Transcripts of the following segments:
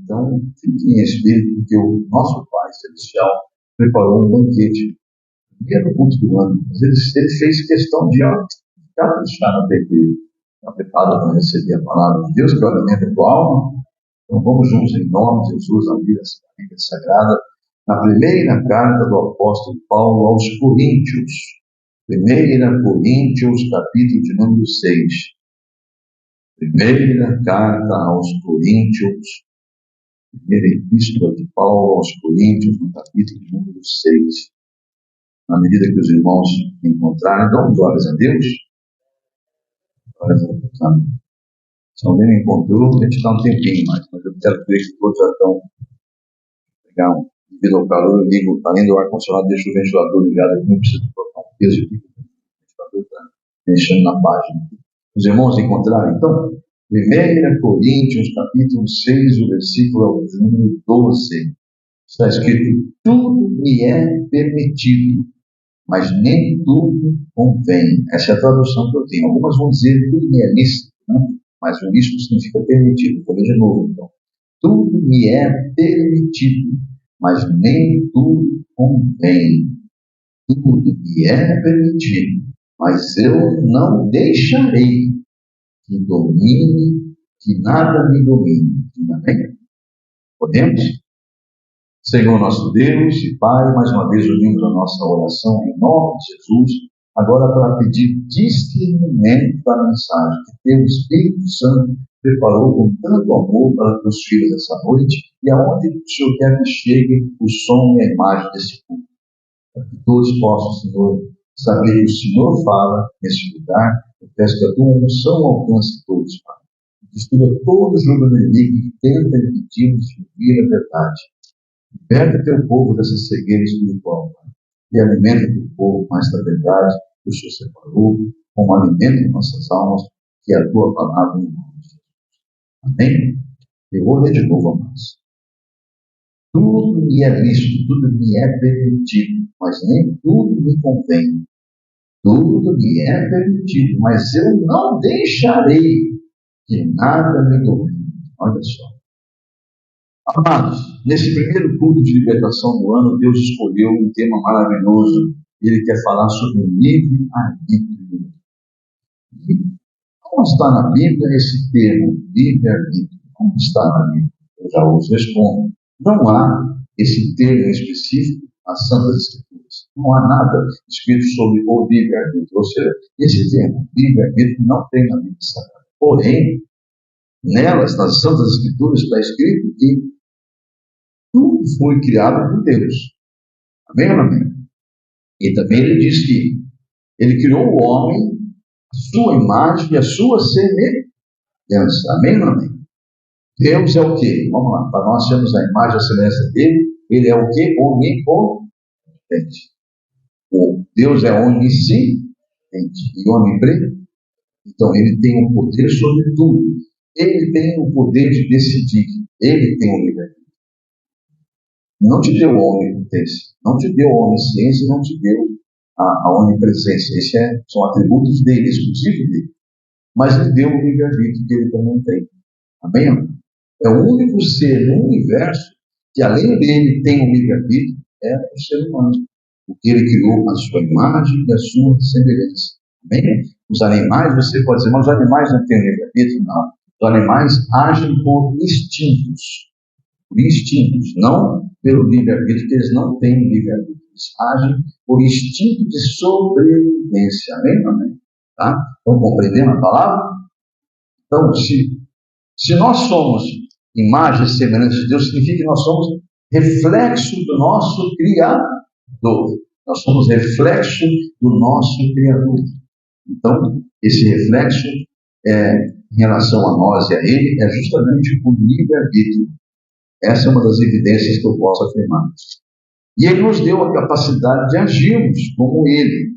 Então, fique em espírito, porque o nosso Pai Celestial preparou um banquete. Primeiro culto do ano, mas ele fez questão de caprichar na PT. Está preparado para receber a palavra de Deus, que é o alimento da tua alma? Então vamos juntos, em nome de Jesus, na Bíblia Sagrada, na primeira carta do apóstolo Paulo aos Coríntios. 1 Coríntios, capítulo de número 6. Primeira carta aos Coríntios, primeira epístola de Paulo aos Coríntios, no capítulo de número 6. Na medida que os irmãos encontrarem, dão glórias a Deus. Glórias a Deus. Amém. Se alguém não encontrou, a gente dá um tempinho mais, mas eu quero ver que todos já estão. Pegar devido ao calor, eu ligo, além do ar-condicionado, deixo o ventilador ligado, eu não preciso colocar um peso aqui, o ventilador está mexendo na página. Os irmãos encontraram, então, 1 Coríntios, capítulo 6, o versículo número 12, está escrito: tudo me é permitido, mas nem tudo convém. Essa é a tradução que eu tenho. Algumas vão dizer tudo me é lícito, né? Mas o lícito significa permitido. Vou ler de novo, então. Tudo me é permitido, mas nem tudo convém. Tudo me é permitido, mas eu não deixarei que domine, que nada me domine. Amém? Podemos? Senhor nosso Deus e Pai, mais uma vez unimos a nossa oração em nome de Jesus, agora para pedir discernimento da mensagem que teu Espírito Santo preparou com tanto amor para os teus filhos essa noite, e aonde o Senhor quer que chegue o som e a imagem desse culto. Para que todos possam, Senhor, saber que o Senhor fala nesse lugar. Eu peço que a tua unção alcance todos, Pai. Destrua todo o jogo do inimigo que tenta impedir-nos de ouvir a verdade. Liberta teu povo dessa cegueira espiritual, Pai, e alimenta teu povo mais da verdade que o Senhor separou, como alimento de nossas almas, que é a tua palavra em nome de Jesus. Amém? Eu vou ler de novo, amados. Tudo me é lícito, tudo me é permitido, mas nem tudo me convém. Tudo me é permitido, mas eu não deixarei que nada me domine. Olha só. Amados, nesse primeiro culto de libertação do ano, Deus escolheu um tema maravilhoso. Ele quer falar sobre o livre-arbítrio. Como está na Bíblia esse termo, livre-arbítrio? Como está na Bíblia? Eu já os respondo. Não há esse termo específico nas Santas Escrituras. Não há nada escrito sobre o livre-arbítrio. Ou seja, esse termo, livre-arbítrio, não tem na Bíblia Sagrada. Porém, nelas, nas Santas Escrituras, está escrito que tudo foi criado por Deus. Amém ou não amém? E também ele diz que ele criou o homem, a sua imagem e a sua semelhança. Amém ou não amém? Deus é o quê? Vamos lá, para nós sermos a imagem e a semelhança dele, ele é o quê? Onipotente. O Deus é onisciente e onipresente. Então ele tem o poder sobre tudo. Ele tem o poder de decidir. Ele tem o livre-arbítrio. Não te deu a onipotência, não te deu a onisciência, não te deu a onipresença. Esses são atributos dele, exclusivos dele. Mas ele deu o livre-arbítrio que ele também tem. Amém? É o único ser no universo que, além dele, tem o livre-arbítrio, é o ser humano. Porque ele criou a sua imagem e a sua semelhança. Amém? Os animais, você pode dizer, mas os animais não têm livre-arbítrio? Não. Os animais agem por instintos. Por instintos, não pelo livre-arbítrio, que eles não têm livre-arbítrio. Eles agem por instinto de sobrevivência. Amém? Amém? Tá? Estão compreendendo a palavra? Então, se nós somos imagem e semelhança de Deus, significa que nós somos reflexo do nosso Criador. Nós somos reflexo do nosso Criador. Então, esse reflexo em relação a nós e a Ele é justamente o livre-arbítrio. Essa é uma das evidências que eu posso afirmar. E Ele nos deu a capacidade de agirmos como Ele.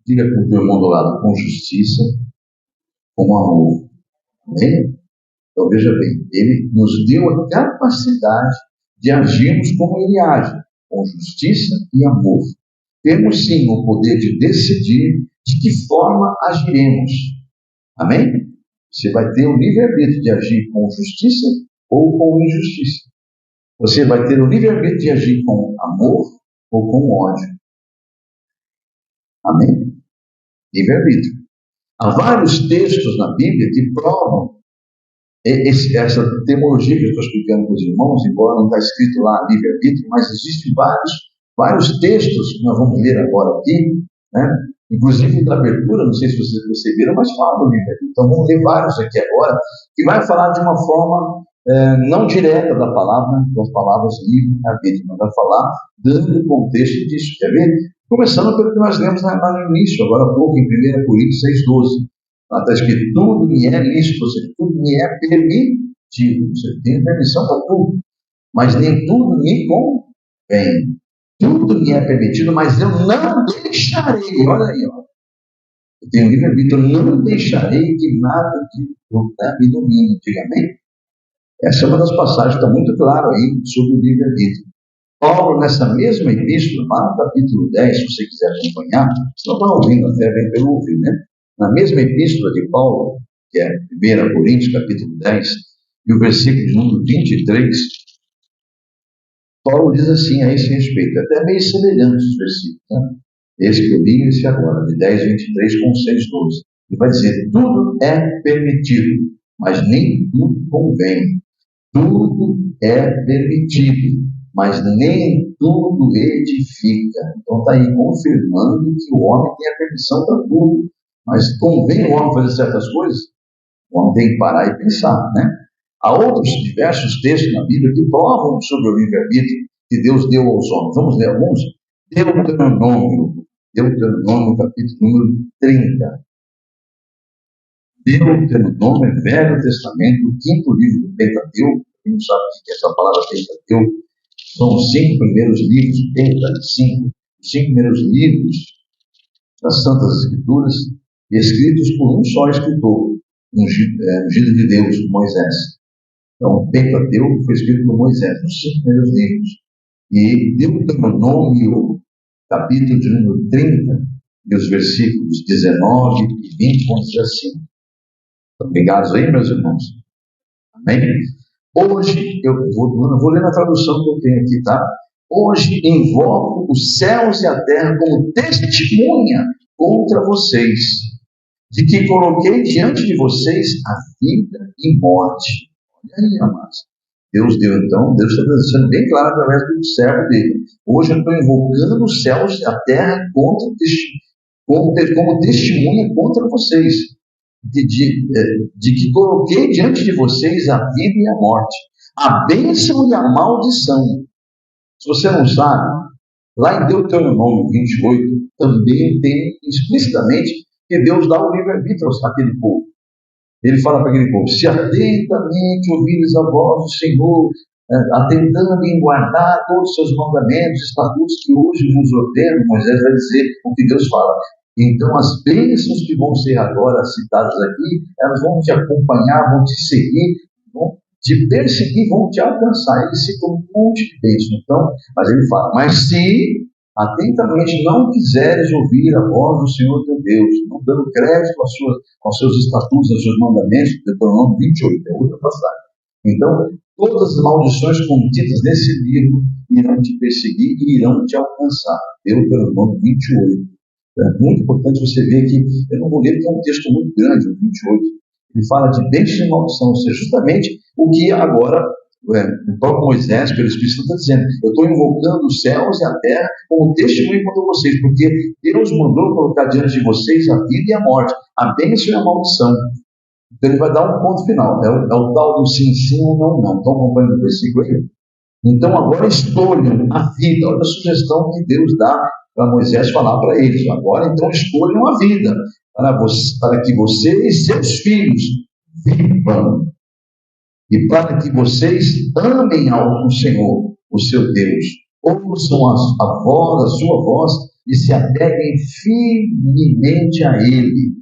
Diga com o teu irmão do lado, com justiça, com amor. Amém? Então veja bem, Ele nos deu a capacidade de agirmos como Ele age, com justiça e amor. Temos sim o poder de decidir de que forma agiremos. Amém? Você vai ter o livre-arbítrio de agir com justiça ou com injustiça. Você vai ter o livre-arbítrio de agir com amor ou com ódio. Amém? Livre-arbítrio. Há vários textos na Bíblia que provam essa terminologia que eu estou explicando para os irmãos, embora não está escrito lá livre-arbítrio, mas existem vários textos que nós vamos ler agora aqui, né? Inclusive da abertura, não sei se vocês perceberam, mas fala do livre-arbítrio. Então vamos ler vários aqui agora, que vai falar de uma forma não direta das palavras livre-arbítrio, mas vai falar dando o contexto disso. Quer ver? Começando pelo que nós lemos lá no início, agora há pouco, em 1 Coríntios 6,12. Lá está escrito, tudo me é lícito, ou seja, tudo me é permitido. Você tem permissão para tudo, mas nem tudo me convém. Tudo me é permitido, mas eu não deixarei. Olha aí, ó. Eu tenho livre-arbítrio, eu não deixarei que nada me domine. Diga amém? Essa é uma das passagens que está muito claro aí sobre o livre-arbítrio. Paulo, nessa mesma epístola, lá no capítulo 10, se você quiser acompanhar, você não vai ouvindo, até vem pelo ouvir, né? Na mesma epístola de Paulo, que é 1 Coríntios, capítulo 10, e o versículo de número 23, Paulo diz assim a esse respeito, até meio semelhantes os versículos, né? Esse que eu li e esse agora, de 10, 23 com 6, 12. Ele vai dizer, tudo é permitido, mas nem tudo convém. Tudo é permitido, mas nem tudo edifica. Então está aí confirmando que o homem tem a permissão para tudo. Mas convém o homem fazer certas coisas? O homem tem que parar e pensar, né? Há outros diversos textos na Bíblia que provam sobre o livre-arbítrio que Deus deu aos homens. Vamos ler alguns? Deuteronômio, capítulo número 30. Deuteronômio, Velho Testamento, o quinto livro do Pentateuco. Quem não sabe o que é essa palavra Pentateuco? São os 5 primeiros livros, os 5 primeiros livros das Santas Escrituras, escritos por um só escritor, ungido de Deus, Moisés. Então, o Pentateuco foi escrito por Moisés, os 5 primeiros livros. E Deuteronômio, capítulo de número 30, e os versículos 19 e 20, vão dizer assim. Estão ligados aí, meus irmãos? Amém? Hoje, eu vou ler na tradução que eu tenho aqui, tá? Hoje invoco os céus e a terra como testemunha contra vocês, de que coloquei diante de vocês a vida e morte. Olha aí, amados. Deus está deixando bem claro através do servo dele. Hoje eu estou invocando os céus e a terra como testemunha contra vocês, de que coloquei diante de vocês a vida e a morte, a bênção e a maldição. Se você não sabe, lá em Deuteronômio 28, também tem explicitamente que Deus dá o livre-arbítrio àquele povo. Ele fala para aquele povo, se atentamente ouvires a voz do Senhor, atentando em guardar todos os seus mandamentos, estatutos que hoje vos ordeno, Moisés vai dizer o que Deus fala. Então as bênçãos que vão ser agora citadas aqui, elas vão te acompanhar, vão te seguir, vão te perseguir, vão te alcançar. Ele cita um monte de bênçãos. Então, mas ele fala, mas se atentamente não quiseres ouvir a voz do Senhor teu Deus, não dando crédito aos seus estatutos, aos seus mandamentos, Deuteronômio 28, é outra passagem. Então, todas as maldições contidas nesse livro irão te perseguir e irão te alcançar. Deuteronômio 28. É muito importante você ver que, eu não vou ler porque é um texto muito grande, o 28. Ele fala de bênção e maldição, ou seja, justamente o que agora o próprio Moisés, pelo Espírito Santo, está dizendo, eu estou invocando os céus e a terra como testemunho contra vocês, porque Deus mandou colocar diante de vocês a vida e a morte, a bênção e a maldição. Então ele vai dar um ponto final, é o tal do sim ou não. Estão acompanhando o versículo aí? Então agora escolham a vida. Olha a sugestão que Deus dá para Moisés falar para eles. Agora então escolham a vida, para que você e seus filhos vivam. E para que vocês amem ao Senhor, o seu Deus, ouçam a sua voz e se apeguem firmemente a Ele,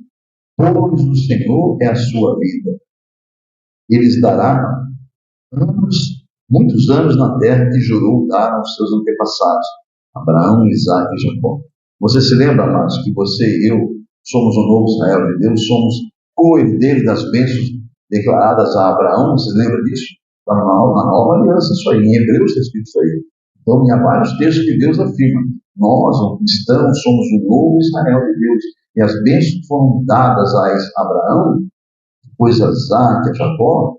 pois o Senhor é a sua vida. Ele lhes dará muitos anos na terra que jurou dar aos seus antepassados, Abraão, Isaque e Jacó. Você se lembra, amados, que você e eu somos o novo Israel de Deus, somos co-herdeiros das bênçãos declaradas a Abraão, vocês lembram disso? Está na nova aliança isso aí, em Hebreus está escrito isso aí. Então, há vários textos que Deus afirma. Nós, os cristãos, somos o novo Israel de Deus. E as bênçãos que foram dadas a Abraão, depois a Isaac, a Jacó,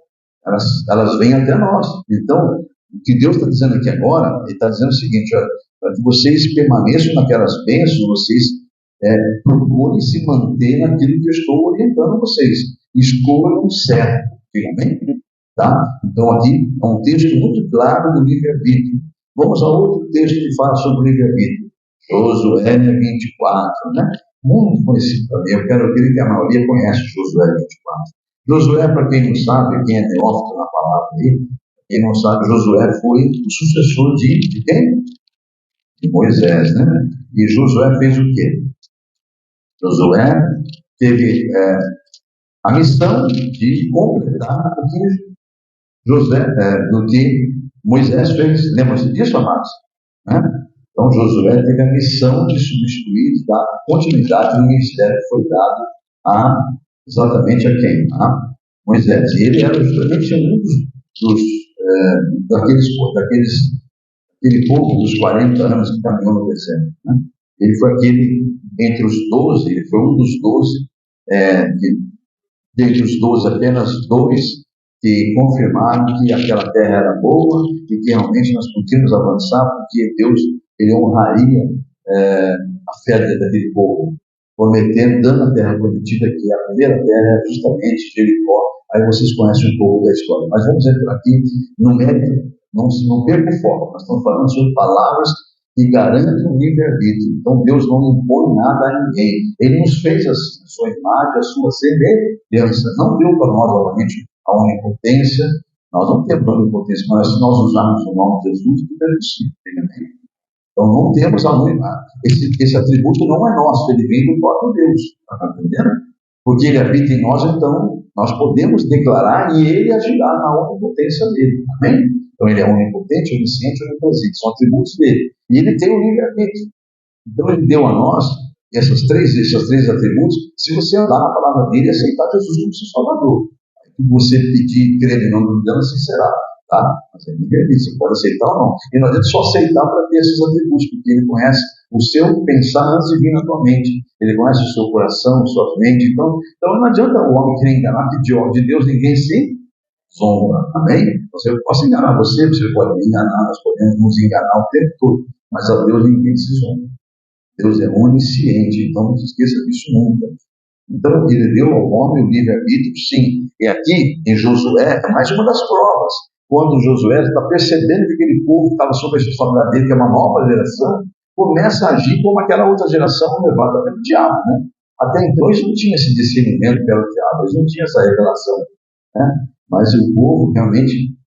elas vêm até nós. Então, o que Deus está dizendo aqui agora, Ele está dizendo o seguinte, para que vocês permaneçam naquelas bênçãos, vocês procurem se manter naquilo que eu estou orientando vocês. Escolham um certo. Amém? Tá? Então, aqui é um texto muito claro do livre-arbítrio. Vamos a outro texto que fala sobre o livre-arbítrio. Josué 24, né? Muito conhecido também. Eu quero ver que a maioria conhece Josué 24. Josué, para quem não sabe, quem é neófito na palavra aí, quem não sabe, Josué foi o sucessor de quem? De Moisés, né? E Josué fez o quê? Josué teve a missão de completar o que do que Moisés fez. Lembra-se disso, amados? Né? Então, Josué teve a missão de substituir, dar continuidade no ministério que foi dado exatamente a quem? A Moisés. E ele era justamente daquele povo dos 40 anos que caminhou no deserto. Né? Ele foi entre os 12, ele foi um dos 12, dentre os 12, apenas 2 que confirmaram que aquela terra era boa e que realmente nós podíamos avançar, porque Deus ele honraria a fé daquele povo, prometendo, dando a terra prometida, que a primeira terra era justamente Jericó. Aí vocês conhecem um pouco da história. Mas vamos entrar aqui no mérito, não perca o foco. Nós estamos falando sobre palavras que garantem o livre-arbítrio. Então Deus não impõe nada a ninguém. Ele nos fez assim, a sua imagem, a sua semelhança. Não deu para nós, obviamente, a onipotência. Nós não temos a onipotência, mas se nós usarmos o nome de Jesus, tudo é possível. Então não temos esse atributo não é nosso, ele vem do próprio Deus. Está entendendo? Porque ele habita em nós, então nós podemos declarar e ele agirá na onipotência dele. Amém? Então ele é onipotente, onisciente, onipresente. São atributos dele. E ele tem o livre-arbítrio. Então ele deu a nós esses três atributos, se você andar na palavra dele e aceitar Jesus como seu Salvador. Você pedir, crer e não duvidando, assim será. Tá? Mas é livre-arbítrio, você pode aceitar ou não. E não adianta só aceitar para ter esses atributos, porque ele conhece o seu pensar antes de vir na tua mente. Ele conhece o seu coração, suas mentes. Então não adianta o homem querer enganar, que de Deus ninguém se zomba. Amém? Você pode enganar você pode me enganar, nós podemos nos enganar o tempo todo, mas a Deus ninguém se zomba. Deus é onisciente, então não se esqueça disso nunca. Então, ele deu ao homem o livre-arbítrio, sim. E aqui, em Josué, é mais uma das provas. Quando Josué está percebendo que aquele povo que estava sob a responsabilidade dele, que é uma nova geração, começa a agir como aquela outra geração levada pelo diabo. Né? Até então, eles não tinham esse discernimento pelo diabo, eles não tinham essa revelação. Né? Mas o povo realmente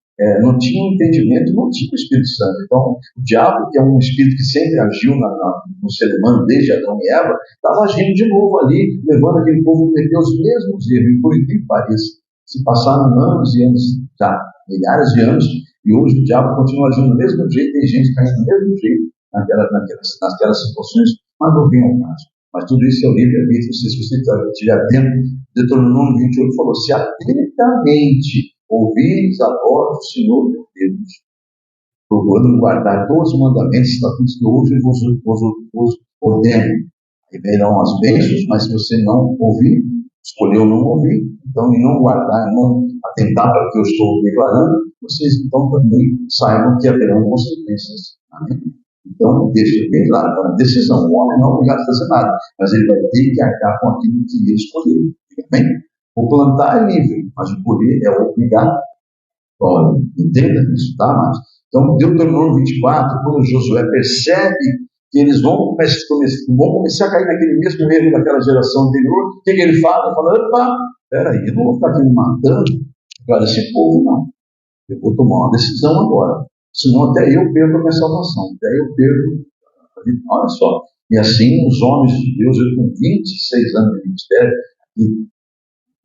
não tinha um entendimento, não tinha o Espírito Santo. Então, o diabo, que é um espírito que sempre agiu no ser humano, desde Adão e Eva, estava agindo de novo ali, levando aquele povo a cometer os mesmos erros, e por incrível que pareça. Se passaram anos e anos, já milhares de anos, e hoje o diabo continua agindo do mesmo jeito, tem gente caindo do mesmo jeito naquelas situações, mas não vem ao caso. Mas tudo isso é o livre-arbítrio. Se você estiver atento, Deuteronômio 28 falou: se atentamente ouvires a voz do Senhor teu Deus, procurando guardar todos os mandamentos e estatutos que hoje vos ordeno. E verão as bênçãos, mas se você não ouvir, escolheu não ouvir, então, e não guardar, não atentar para o que eu estou declarando, vocês então também saibam que haverão consequências. Amém? Então, deixa bem claro, a decisão, o homem não é obrigado a fazer nada, mas ele vai ter que arcar com aquilo que ele escolheu. Amém? O plantar é livre, mas o colher é obrigatório. Entenda isso, tá, mas então, Deuteronômio 24, quando Josué percebe que eles vão começar a cair naquele mesmo erro daquela geração anterior, o que ele fala? Ele fala: opa, peraí, eu não vou ficar aqui me matando para esse povo, não. Eu vou tomar uma decisão agora. Senão até eu perco a minha salvação, até eu perco. Olha só. E assim, os homens de Deus, eu com 26 anos de ministério, e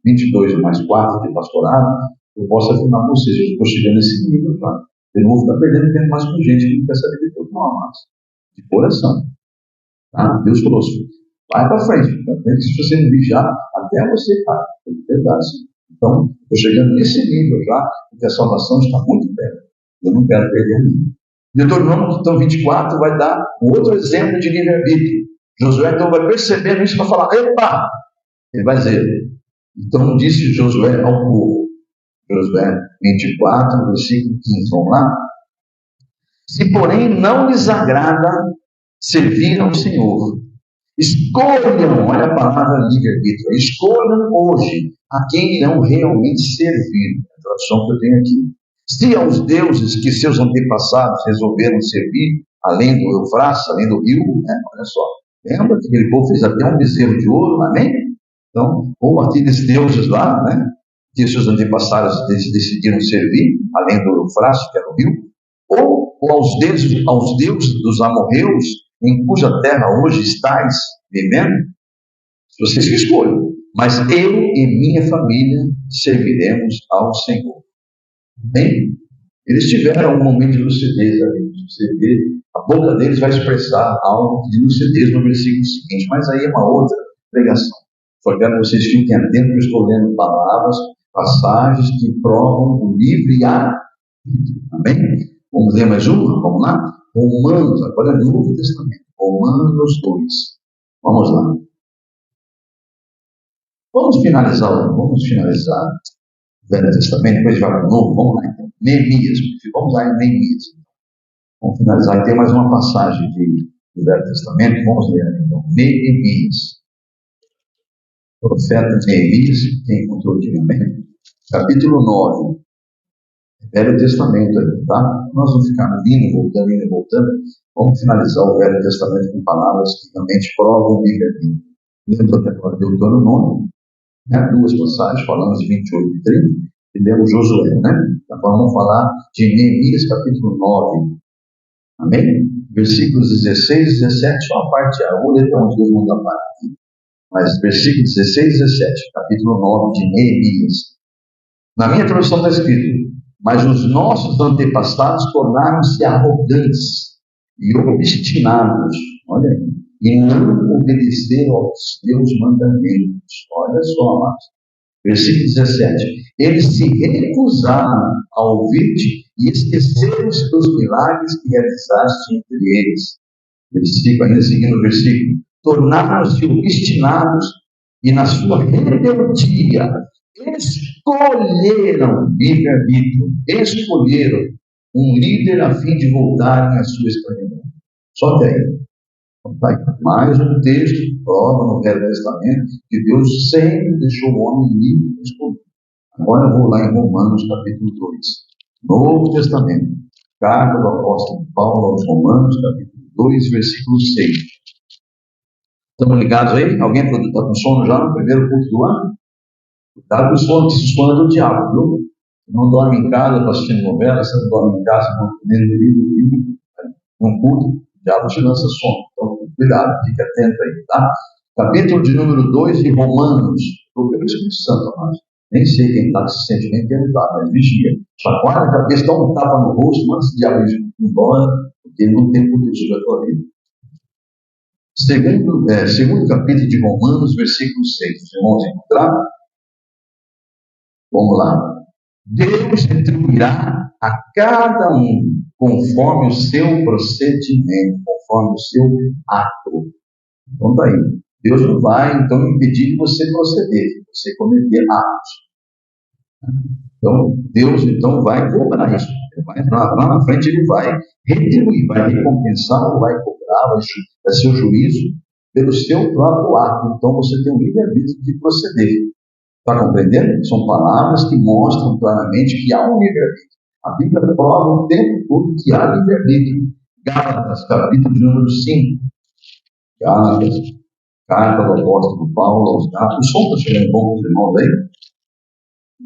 22 mais 4 de pastorado, eu posso afirmar para vocês, eu estou chegando nesse nível já. Eu não vou ficar perdendo tempo mais com gente que não quer saber de Deus, não, amados. De coração. Tá? Deus falou assim: vai para frente. Se você não vigiar, até você para. É verdade. Então, estou chegando nesse nível já. porque a salvação está muito perto. Eu não quero perder nenhum. Deuteronômio, então, 24 vai dar um outro exemplo de livre-arbítrio. Josué, então, vai perceber isso e vai falar, epa! Ele vai dizer, então disse Josué ao povo, Josué 24, versículo 15, vamos lá? Se, porém, não lhes agrada servir ao Senhor, escolham, olha a palavra livre-arbítrio, escolham hoje a quem irão realmente servir. É a tradução que eu tenho aqui. Se aos deuses que seus antepassados resolveram servir, além do Eufrates, além do rio, olha só, lembra que aquele povo fez até um bezerro de ouro, amém? Então, ou aqueles deuses lá, que seus antepassados decidiram servir, além do Eufrates, que era o rio, ou aos deuses dos amorreus, em cuja terra hoje estáis vivendo, vocês que escolhem. Mas eu e minha família serviremos ao Senhor. Bem, eles tiveram um momento de lucidez ali. Você vê, a boca deles vai expressar algo de lucidez no versículo seguinte, mas aí é uma outra pregação. Só quero que vocês fiquem atentos, eu estou lendo palavras, passagens que provam o livre arbítrio. Amém? Vamos ler mais uma? Vamos lá? Romanos, agora é Novo Testamento. Romanos 2. Vamos lá. Vamos finalizar o Velho Testamento, depois vai para o Novo. Vamos lá então. Neemias. Vamos lá em Neemias. Vamos finalizar. E tem mais uma passagem do Velho Testamento. Vamos ler então. Neemias. Profeta Neemias, quem encontrou ultimamente. Capítulo 9. Velho Testamento aí, tá? Nós vamos ficar indo e voltando. Vamos finalizar o Velho Testamento com palavras que realmente provam o livre-arbítrio. Lembra até agora Deuteronômio, duas passagens, falamos de 28 e 30, e lemos Josué, Então vamos falar de Neemias, capítulo 9. Amém? Versículos 16 e 17, só a parte A. Vou ler então os dois mundos da parte aqui. Mas versículos 16 e 17, capítulo 9 de Neemias. Na minha tradução está escrito: mas os nossos antepassados tornaram-se arrogantes e obstinados, olha aí, e não obedeceram aos teus mandamentos. Olha só, amados. Versículo 17. Eles se recusaram a ouvir-te e esqueceram-se dos milagres que realizaste entre eles. Versículo, ainda seguindo o versículo. Tornaram-se obstinados e na sua rebeldia escolheram livre-arbítrio, escolheram um líder a fim de voltarem à sua escravidão. Só que aí, mais um texto que prova no Velho Testamento que Deus sempre deixou o homem livre para escolher. Agora eu vou lá em Romanos capítulo 2, Novo Testamento, carta do apóstolo Paulo aos Romanos, capítulo 2, versículo 6. Estamos ligados aí? Alguém está com sono já no primeiro culto do ano? Cuidado com o sono, que esse sono é do diabo, viu? Você não dorme em casa para assistir novela, você não dorme em casa lendo livro, num culto, o diabo te lança sono. Então, cuidado, fique atento aí, tá? Capítulo de número 2 de Romanos, pelo Espírito Santo, amados. Nem sei quem está se sente bem perguntar, mas vigia. Chacoalha a cabeça, dá um tapa no rosto, manda esse diabo ir embora, porque ele não tem poder sobre a tua vida. Segundo capítulo de Romanos, versículo 6. Os irmãos encontraram? Vamos lá. Deus retribuirá a cada um conforme o seu procedimento, conforme o seu ato. Então está aí. Deus não vai, então, impedir de você proceder, de você cometer atos. Então, Deus, então, vai cobrar isso. Lá na frente, Ele vai retribuir, vai recompensar, ou vai cobrar, vai ser o juízo pelo seu próprio ato. Então, você tem um livre-arbítrio de proceder. Está compreendendo? São palavras que mostram claramente que há um livre-arbítrio. A Bíblia prova o tempo todo que há livre-arbítrio. Gálatas, capítulo de número 5. Gálatas, carta do apóstolo Paulo aos Gálatas. O som está chegando bom para os irmãos aí?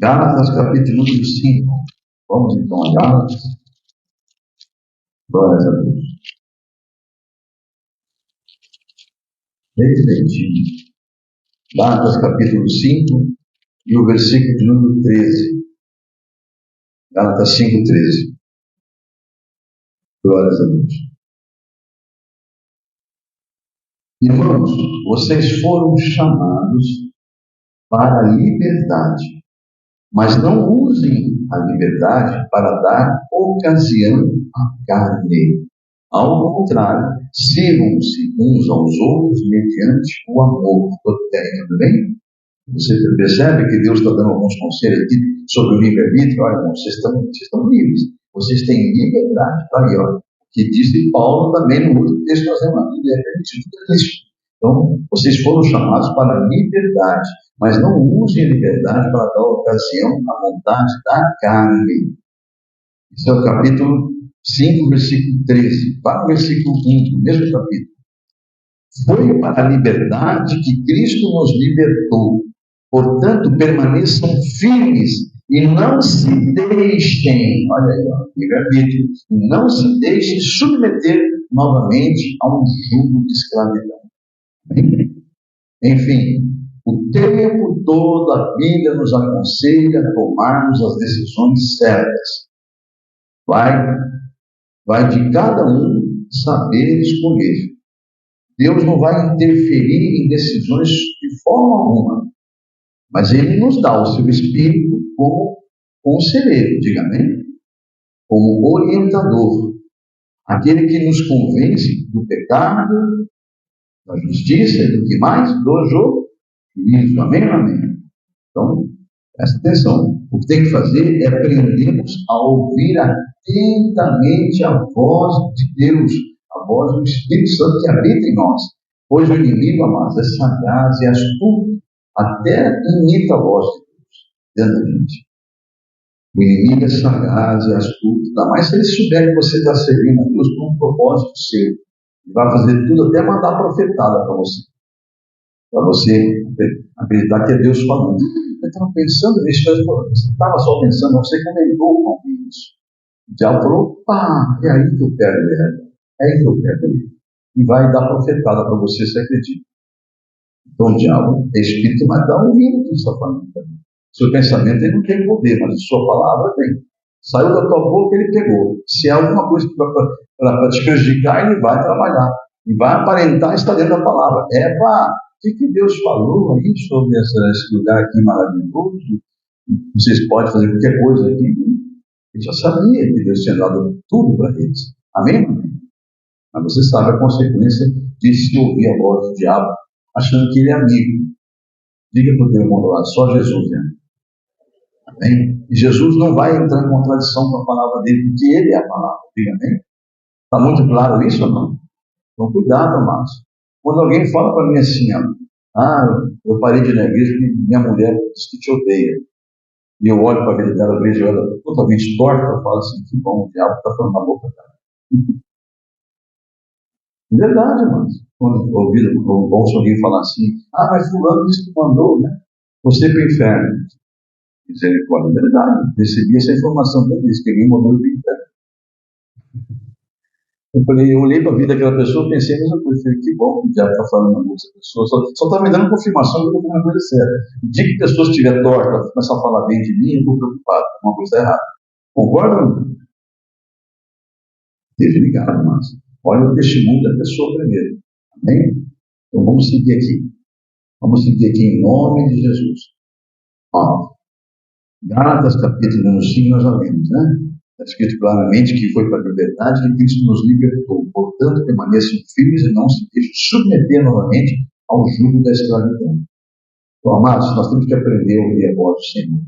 Gálatas, capítulo número 5. Vamos então a Gálatas. Glórias a Deus. Refletindo. Gálatas, capítulo 5. E o versículo de número 13. Gálatas 5, 13. Glórias a Deus. Irmãos, vocês foram chamados para a liberdade. Mas não usem a liberdade para dar ocasião à carne. Ao contrário, sirvam-se uns aos outros mediante o amor. Tudo bem? Você percebe que Deus está dando alguns conselhos aqui sobre o livre-arbítrio? Olha, irmão, vocês estão livres. Vocês têm liberdade. Está aí, ó. Que disse Paulo também no outro texto, nós vemos a Bíblia, é permitido tudo isso. Então, vocês foram chamados para a liberdade, mas não usem a liberdade para dar ocasião à vontade da carne. Esse é o capítulo 5, versículo 13. Vá no versículo 1, no mesmo capítulo. Foi para a liberdade que Cristo nos libertou. Portanto, permaneçam firmes e não se deixem, olha aí, livre-arbítrio, e não se deixem submeter novamente a um jugo de escravidão. Enfim, o tempo todo a Bíblia nos aconselha a tomarmos as decisões certas. Vai de cada um saber escolher. Deus não vai interferir em decisões de forma alguma, mas Ele nos dá o seu Espírito como conselheiro, diga amém? Como orientador, aquele que nos convence do pecado, da justiça e do que mais? Do juízo, amém ou amém? Então, presta atenção, o que tem que fazer é aprendermos a ouvir atentamente a voz de Deus, a voz do Espírito Santo que habita em nós, pois o inimigo, amados, é sagaz e astuto, até imita a voz de Deus dentro da gente. O inimigo é sagaz e astuto, ainda mais se ele souber que você está servindo a Deus por um propósito seu. Ele vai fazer tudo, até mandar profetada para você acreditar que é Deus falando. Eu estava pensando nisso, você estava só pensando, você comentou com isso. O diabo falou, é aí que eu quero ele, é aí que eu quero ele. E vai dar profetada para você, se acredita. Então o diabo é espírito, mas está ouvindo o que você está falando. Seu pensamento ele não tem poder, mas a sua palavra tem. Saiu da tua boca, ele pegou. Se há alguma coisa para te prejudicar, ele vai trabalhar. E vai aparentar estar dentro da palavra. Eva, o que Deus falou aí sobre esse lugar aqui maravilhoso? Vocês podem fazer qualquer coisa aqui. Ele já sabia que Deus tinha dado tudo para eles. Amém? Mas você sabe a consequência de se ouvir a voz do diabo, achando que ele é amigo. Diga para o teu irmão lá, só Jesus, né? Amém? E Jesus não vai entrar em contradição com a palavra dele, porque ele é a palavra. Diga amém? Está muito claro isso ou não? Então, cuidado, amados. Quando alguém fala para mim assim, eu parei de ir na igreja porque minha mulher diz que te odeia. E eu olho para a vida dela, vejo ela totalmente torta, eu falo assim, que bom, o diabo está falando na boca dela. É verdade, amados. Quando ouço alguém falar assim, mas fulano disse que mandou, né? Você para o inferno. Misericórdia, é verdade. Recebi essa informação também, que alguém mandou para o inferno. Eu olhei para a vida daquela pessoa, pensei a mesma coisa. Falei, que bom que o diabo está falando na dessa pessoa. Só está me dando confirmação que eu estou fazendo a coisa certa. O dia que a pessoa estiver torta, começar a falar bem de mim, eu estou preocupado. Uma coisa errada. Concorda? Esteja ligado, mas olha o testemunho da pessoa primeiro. Amém? Então vamos seguir aqui. Vamos seguir aqui em nome de Jesus. Gálatas capítulo 5 nós já lemos, né? Está escrito claramente que foi para a liberdade que Cristo nos libertou. Portanto, permaneçam firmes e não se deixem submeter novamente ao jugo da escravidão. Então, amados, nós temos que aprender a ouvir a voz do Senhor.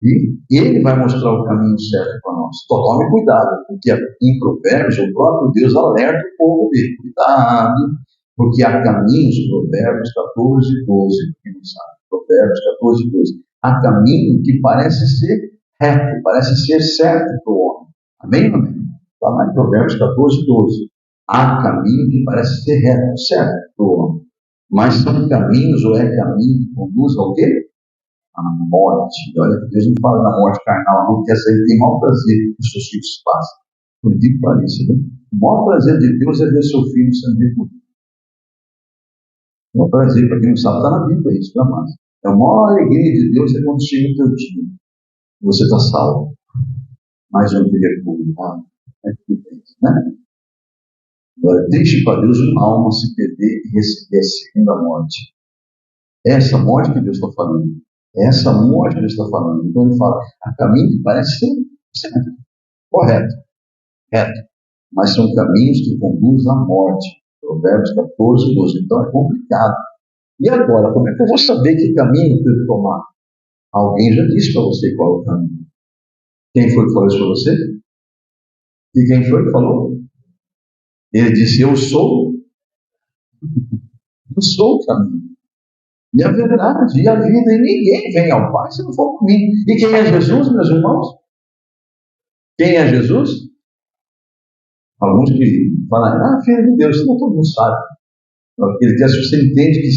E Ele vai mostrar o caminho certo para nós. Então, tome cuidado, porque em Provérbios, o próprio Deus alerta o povo dele. Cuidado, porque há caminhos, Provérbios 14, 12, quem não sabe, Provérbios 14, 12. Há caminho que parece ser reto, parece ser certo para o homem. Amém? Amém? Está lá em Provérbios 14, 12. Há caminho que parece ser reto, certo para o homem. Mas são caminhos, ou é caminho que conduz ao quê? A morte. E olha que Deus não fala da morte carnal, não, porque essa aí tem maior prazer que os seus filhos passam. Por incrível que pareça, né? O maior prazer de Deus é ver seu filho sendo recolhido. O maior prazer, para quem não sabe, está na Bíblia isso, não é mais. A maior alegria de Deus é quando chega o teu dia. Você está salvo. Mais um dia repúblico. É que tem, né? Agora, deixe para Deus uma alma se perder e receber a segunda morte. Essa morte que Deus está falando. É essa morte que ele está falando. Então ele fala, há caminho que parece ser certo, correto, reto, mas são caminhos que conduzem à morte. Provérbios 14, 12. Então é complicado. E agora, como é que eu vou saber que caminho eu devo tomar? Alguém já disse para você qual é o caminho. Quem foi que falou isso para você? E quem foi que falou? Ele disse, eu sou o caminho. E a verdade, e a vida, e ninguém vem ao Pai se não for por mim. E quem é Jesus, meus irmãos? Quem é Jesus? Alguns que falam, filho de Deus, não todo mundo sabe. Ele diz, se você entende que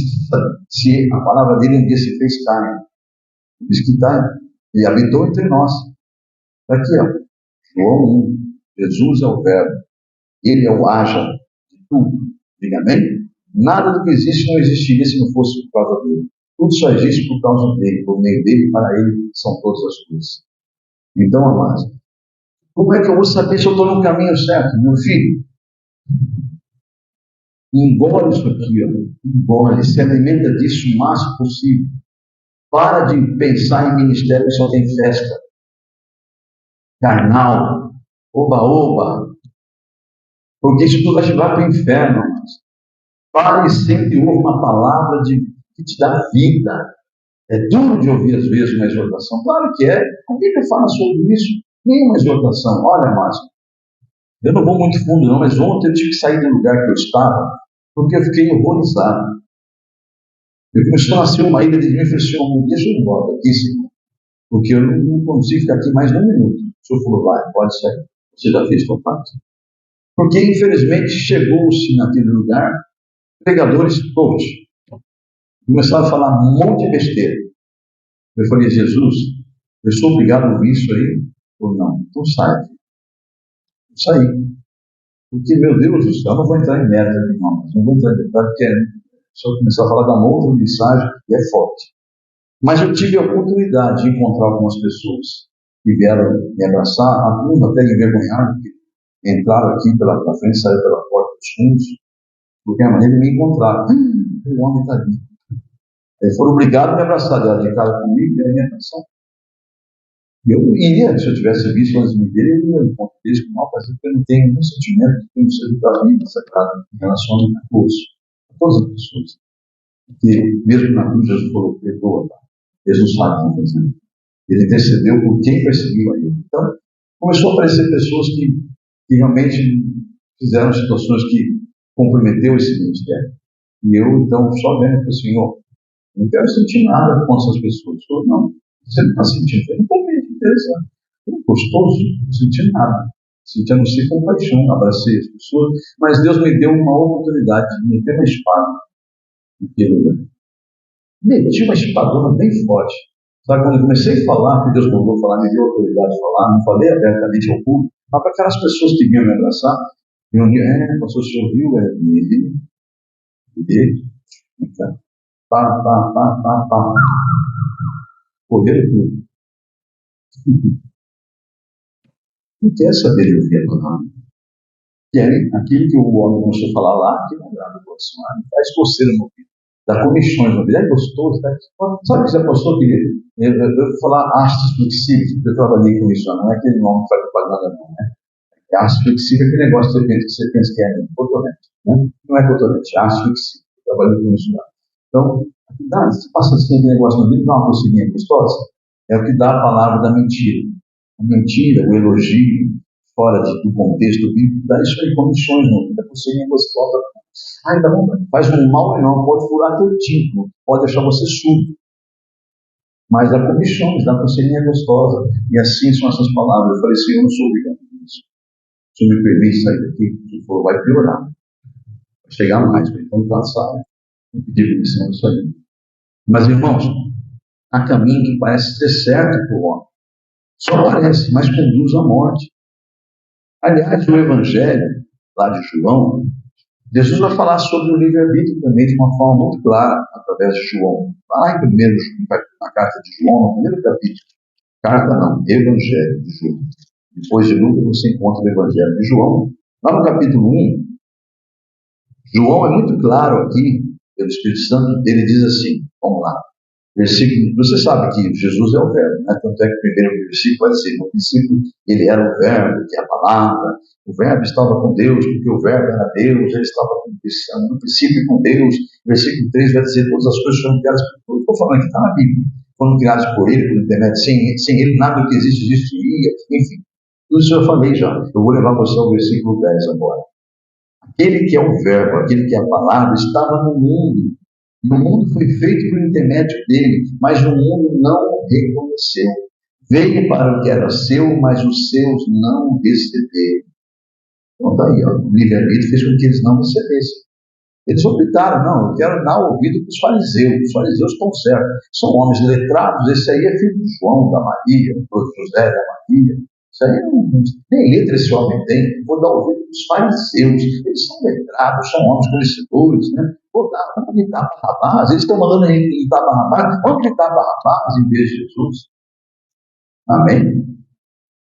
se a palavra dele um dia se fez carne, diz que está, e habitou entre nós. Está aqui, ó, João 1, Jesus é o verbo, ele é o haja de tudo. Diga amém? Nada do que existe não existiria se não fosse por causa dele. Tudo só existe por causa dele, por meio dele, para ele são todas as coisas. Então, amados, como é que eu vou saber se eu estou no caminho certo? Meu filho, engole isso aqui, ó. Engole, se alimenta disso o máximo possível. Para de pensar em ministério que só tem festa. Carnal, oba-oba. Porque isso tudo vai te levar para o inferno. Pare e sempre ouve uma palavra que te dá vida. É duro de ouvir às vezes uma exortação. Claro que é. A Bíblia fala sobre isso. Nenhuma exortação. Olha, Márcio, eu não vou muito fundo não, mas ontem eu tive que sair do lugar que eu estava, porque eu fiquei horrorizado. Eu começou a nascer uma ira de mim e falei, Senhor, deixa eu ir embora daqui, Senhor, porque eu não consigo ficar aqui mais um minuto. O Senhor falou, vai, pode sair. Você já fez sua parte? Porque, infelizmente, chegou-se naquele lugar pregadores todos. Começaram a falar um monte de besteira. Eu falei, Jesus, eu sou obrigado a ouvir isso aí? Ou não? Então sai. Eu saí. Porque, meu Deus do céu, eu não vou entrar em mérito aqui, não vou entrar em detalhe, porque se eu começar a falar da outra mensagem, e é forte. Mas eu tive a oportunidade de encontrar algumas pessoas que vieram me abraçar, alguns até envergonhados, que entraram aqui pela frente, saíram pela porta dos fundos, porque a maneira de me encontrar. O homem está ali. Eles foram obrigados a me abraçar, de cara comigo, e a minha atenção. Eu iria, se eu tivesse visto antes de me ver, eu ia encontrar eles com mal prazer, porque eu não tenho nenhum sentimento que tenho sido da vida sagrada em relação a todas as pessoas. Porque mesmo na cruz Jesus falou, perdoa, tá? Eles não sabem o que estão fazendo. Ele intercedeu por quem perseguiu a ele. Então, começou a aparecer pessoas que realmente fizeram situações que comprometeu esse ministério. E eu, então, só vendo para o Senhor, não quero sentir nada com essas pessoas. Eu, não, você não está sentindo, eu não estou bem, interessante. Eu gostoso, não senti nada. Senti a não ser compaixão, abracei as pessoas, mas Deus me deu uma oportunidade de meter uma espada naquele lugar. Meti uma espadona bem forte. Sabe, quando eu comecei a falar, que Deus mandou falar, me deu autoridade de falar, não falei abertamente ao público, mas para aquelas pessoas que vinham me abraçar, eu digo, pastor, o senhor viu? Ele, pá. Correram tudo. Não quer saber de ouvir a palavra. Querem aquilo que o homem começou a falar lá, que não agrada o coração, faz coceira no ouvido, dá comissões no ouvido, é gostoso, tá? Sabe o que você apostou, querido? Eu vou falar hastes flexíveis, porque eu trabalhei com isso, não é aquele nome que faz propaganda, não, né? É haste flexível, aquele negócio que você pensa que é cotonete, né? Não é cotonete, é haste flexível, eu trabalhei com isso lá. Então, você passa assim aquele negócio no ouvido, dá uma coceguinha gostosa, é o que dá a palavra da mentira. A mentira, o elogio, fora do contexto bíblico, dá isso aí, comissões, não dá coceguinha gostosa. Ainda não, faz um mal não, pode furar teu tímpano, pode deixar você surdo. Mas dá comissões, dá coceguinha gostosa. E assim são essas palavras. Eu falei, Senhor, eu não sou obrigado a isso. Se eu me permite sair daqui, se for, vai piorar. Vai chegar mais, vai então passar. Não pedir permissão disso aí. Mas, irmãos, há caminho que parece ser certo para o homem. Só parece, mas conduz à morte. Aliás, no Evangelho, lá de João, Jesus vai falar sobre o livre-arbítrio também de uma forma muito clara, através de João. Lá em primeiro, na carta de João, no primeiro capítulo. Carta não, Evangelho de João. Depois de Lucas, você encontra o Evangelho de João. Lá no capítulo 1, João é muito claro aqui, pelo Espírito Santo, ele diz assim, vamos lá. Versículo, você sabe que Jesus é o verbo, né? Tanto é que o primeiro versículo vai dizer, no princípio ele era o verbo, que é a palavra, o verbo estava com Deus, porque o verbo era Deus, ele estava no princípio com Deus. Versículo 3 vai dizer, todas as coisas foram criadas por ele. Estou falando que está na Bíblia, foram criadas por ele, por internet, sem ele nada do que existe existiria, enfim. Tudo isso eu falei já, eu vou levar você ao versículo 10 agora. Aquele que é o verbo, aquele que é a palavra, estava no mundo. E o mundo foi feito por intermédio dele, mas o mundo não o reconheceu. Veio para o que era seu, mas os seus não o receberam. Então está aí, ó, o livre-arbítrio fez com que eles não recebessem. Eles optaram, não, eu quero dar ouvido para os fariseus. Os fariseus estão certos. São homens letrados, esse aí é filho de João, da Maria, do José, da Maria. Isso aí nem letra esse homem tem. Vou dar ouvido para os fariseus. Eles são letrados, são homens conhecedores, né? Vamos gritar Barrabás. Eles estão mandando a gente gritar Barrabás. Vamos gritar Barrabás em vez de Jesus. Amém?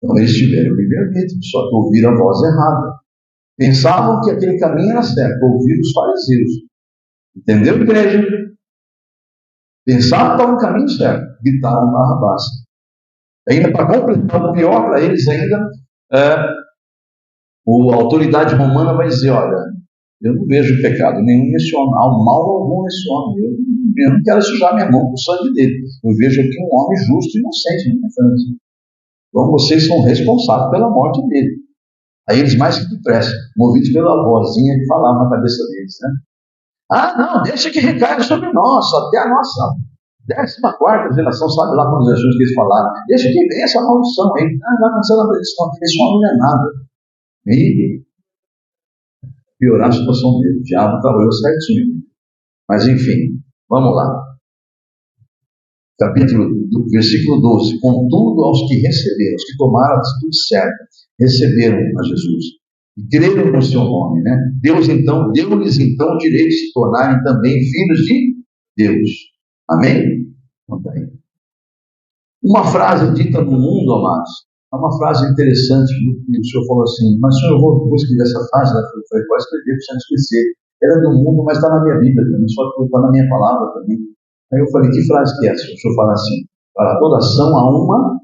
Então eles tiveram livre-arbítrio, só que ouviram a voz errada. Pensavam que aquele caminho era certo, ouviram os fariseus. Entendeu, igreja? Pensavam que estava no caminho certo, gritaram Barrabás. Ainda para completar, o pior para eles ainda, a autoridade romana vai dizer, olha, eu não vejo pecado nenhum nesse homem, há mal algum nesse homem, eu não quero sujar minha mão com o sangue dele, eu vejo aqui um homem justo e inocente na minha frente. Então vocês são responsáveis pela morte dele. Aí eles mais que depressa, movidos pela vozinha que falava na cabeça deles, né? Ah, não, deixa que recaia sobre nós, até a nossa 14ª geração, sabe lá quantas gerações que eles falaram, deixa que venha essa maldição aí, vai acontecer na predição, esse homem não é nada. E piorar a situação dele, o diabo trabalhou certinho. Mas enfim, vamos lá. Versículo 12. Contudo, aos que receberam, os que tomaram a atitude certa, receberam a Jesus e creram no seu nome, né? Deus então deu-lhes o direito de se tornarem também filhos de Deus. Amém? Então, tá aí. Uma frase dita no mundo, amados, é uma frase interessante que o senhor falou assim, mas senhor, eu vou escrever essa frase, né? Eu falei, pode escrever para você não esquecer. Era do mundo, mas está na minha Bíblia também, só que está na minha palavra também. Aí eu falei, que frase que é essa? O senhor fala assim, para toda ação há uma,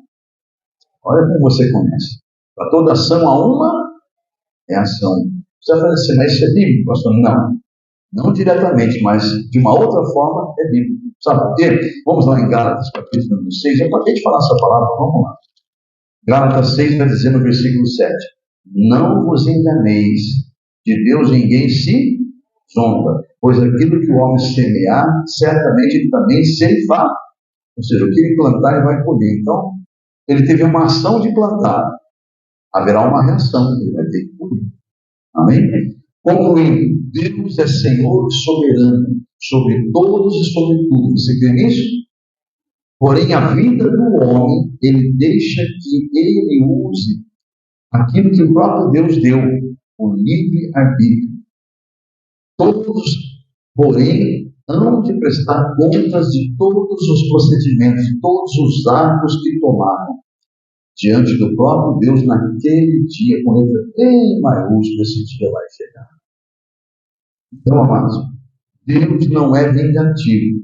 olha como você conhece, para toda ação há uma é ação. Você vai falar assim, mas isso é bíblico, pastor? Não diretamente, mas de uma outra forma é bíblico. Sabe por quê? Vamos lá em Gálatas, capítulo 6, eu acabei de falar essa palavra, vamos lá. Gálatas 6 vai dizer no versículo 7, não vos enganeis, de Deus ninguém se zomba, pois aquilo que o homem semear, certamente ele também ceifará. Ou seja, o que ele plantar, ele vai colher. Então, ele teve uma ação de plantar, haverá uma reação, ele vai ter que colher. Amém? Concluindo, Deus é Senhor e soberano sobre todos e sobre tudo. Você crê nisso? Porém, a vida do homem, ele deixa que ele use aquilo que o próprio Deus deu, o livre-arbítrio. Todos, porém, hão de prestar contas de todos os procedimentos, de todos os atos que tomaram diante do próprio Deus naquele dia, com letra bem maiúscula, esse dia vai chegar. Então, amados, Deus não é vingativo,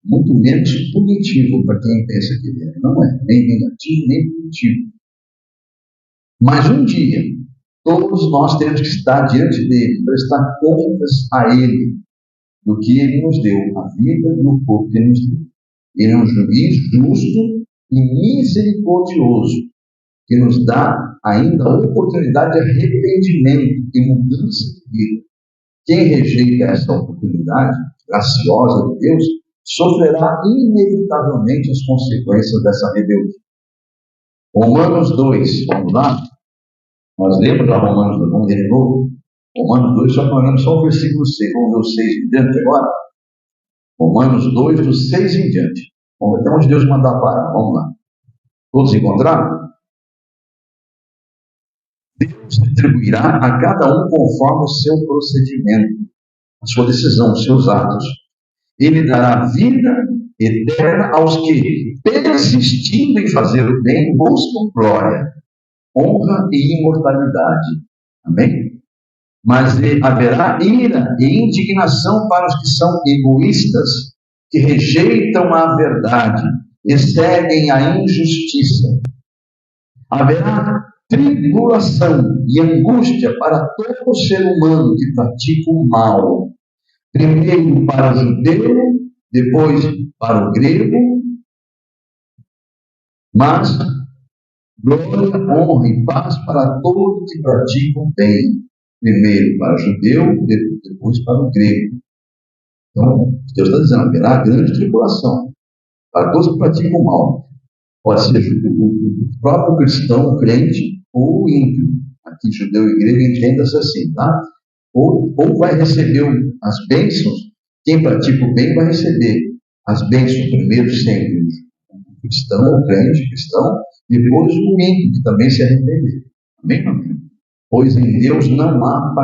muito menos punitivo para quem pensa que ele é. Não é, nem vingativo, nem punitivo. Mas um dia, todos nós temos que estar diante dele, prestar contas a ele do que ele nos deu, a vida e o corpo que ele nos deu. Ele é um juiz justo e misericordioso, que nos dá ainda a oportunidade de arrependimento e mudança de vida. Quem rejeita essa oportunidade graciosa de Deus, sofrerá inevitavelmente as consequências dessa rebeldia. Romanos 2, vamos lá? Nós lemos lá Romanos 2, vamos ler de novo? Romanos 2, só que nós lemos só o versículo 6, vamos ver o 6 em diante agora? Romanos 2, do 6 em diante. Vamos ver até onde Deus mandar parar, vamos lá. Todos encontraram? Deus retribuirá a cada um conforme o seu procedimento, a sua decisão, os seus atos. Ele dará vida eterna aos que, persistindo em fazer o bem, buscam glória, honra e imortalidade. Amém? Mas haverá ira e indignação para os que são egoístas que rejeitam a verdade e seguem a injustiça. Haverá tribulação e angústia para todo ser humano que pratica o mal. Primeiro para o judeu, depois para o grego, mas glória, honra e paz para todos que praticam o bem. Primeiro para o judeu, depois para o grego. Então, Deus está dizendo, haverá grande tribulação para todos que praticam o mal. Pode ser o próprio cristão, o crente, ou o ímpio. Aqui, judeu e grego, entenda-se assim, tá? Ou vai receber as bênçãos, quem pratica o bem vai receber as bênçãos primeiro sempre o cristão, o crente cristão, depois o ímpio, que também se arrepender. Amém, amém? Pois em Deus não há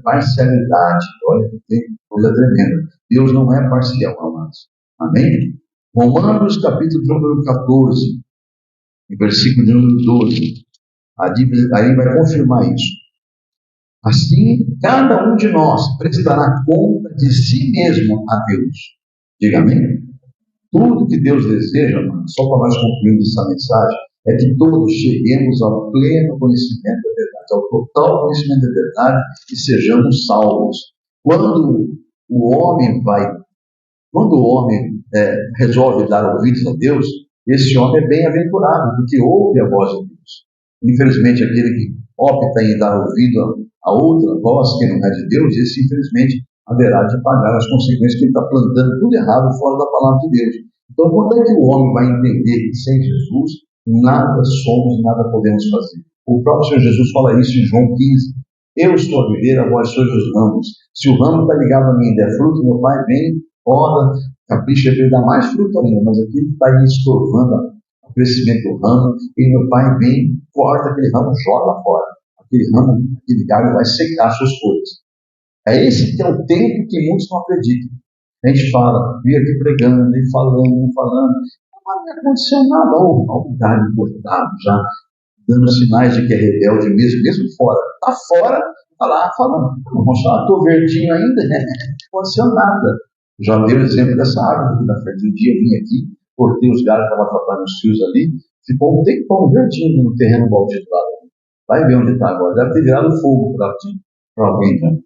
parcialidade. Olha que tem coisa tremenda. Deus não é parcial, amados. Amém? Romanos capítulo número 14, versículo de número 12. Aí vai confirmar isso. Assim, cada um de nós prestará conta de si mesmo a Deus. Diga amém? Tudo que Deus deseja, mano, só para nós concluirmos essa mensagem, é que todos cheguemos ao pleno conhecimento da verdade, ao total conhecimento da verdade e sejamos salvos. Quando o homem resolve dar ouvidos a Deus, esse homem é bem-aventurado, porque ouve a voz de Deus. Infelizmente, aquele que opta em dar ouvido a outra voz que não é de Deus, esse infelizmente haverá de pagar as consequências que ele está plantando tudo errado fora da palavra de Deus. Então, quando é que o homem vai entender que sem Jesus nada somos e nada podemos fazer? O próprio Senhor Jesus fala isso em João 15. Eu estou a videira, vós sois os ramos. Se o ramo está ligado a mim e der fruto, meu Pai vem, poda, capricha para ele dar mais fruto ainda, mas aquele que está aí estorvando o crescimento do ramo, e meu Pai vem, corta aquele ramo, joga fora. Aquele ramo, aquele galho vai secar suas folhas. É esse que é o tempo que muitos não acreditam. A gente fala, vem aqui pregando, e falando, mas não aconteceu nada. Olha o galho cortado já, dando sinais de que é rebelde mesmo fora. Está fora, está lá falando. Estou verdinho ainda, não aconteceu nada. Já dei o exemplo dessa árvore aqui na frente. Um dia eu vim aqui, cortei os galhos, estava atrapalhando os fios ali, ficou um tempão verdinho no terreno baldio lá. Vai ver onde está agora. Deve ter virado fogo para alguém, né?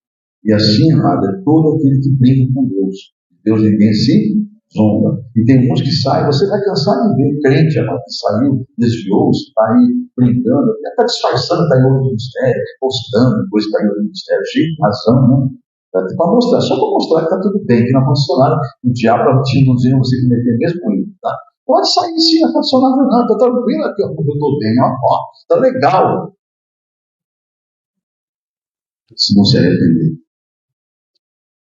E assim, amado, é todo aquele que brinca com Deus. Deus ninguém se zomba. E tem uns que saem, você vai cansar de ver crente, amado, que saiu, desviou-se, está aí brincando, até está disfarçando, está em outro ministério, postando, depois está em outro ministério, cheio de razão, né? Para mostrar, só para mostrar que está tudo bem, que não aconteceu nada. O diabo está te induzindo você cometer mesmo erro, tá? Pode sair sim, não aconteceu nada, não, está tranquilo aqui, eu estou bem, ó, está legal. Se não se arrepender,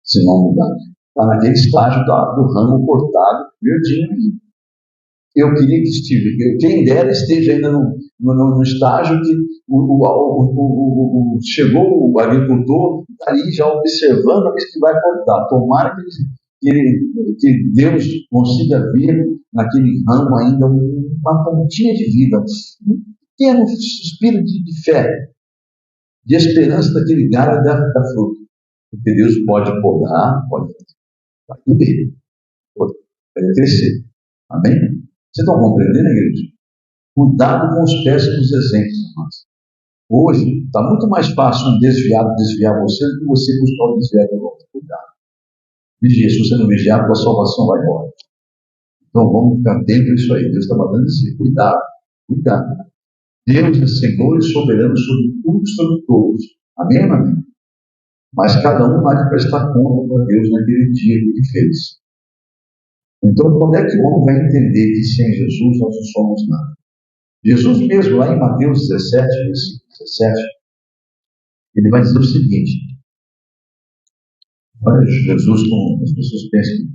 se não mudar. Está naquele estágio do ramo cortado, verdinho. Eu queria que quem dera esteja ainda no estágio que chegou o agricultor, está ali já observando a vez que vai cortar. Tomara que Deus consiga ver naquele ramo ainda uma pontinha de vida, um pequeno suspiro de fé, de esperança daquele galho da fruta. Porque Deus pode podar, pode colher, pode crescer. Amém? Vocês estão compreendendo, igreja? Cuidado com os péssimos exemplos, irmãos. Hoje, está muito mais fácil um desviado desviar você do que você buscar o desviar do outro. Cuidado. Vigia, se você não vigiar, a tua salvação vai embora. Então, vamos ficar dentro disso aí. Deus está mandando dizer, cuidado, cuidado. Deus é Senhor e soberano sobre tudo e sobre todos. Amém, amém? Mas cada um vai prestar conta para Deus naquele dia que fez. Então, quando é que o homem vai entender que sem Jesus nós não somos nada? Jesus mesmo, lá em Mateus 17, versículo 17, ele vai dizer o seguinte. Olha, Jesus, como as pessoas pensam,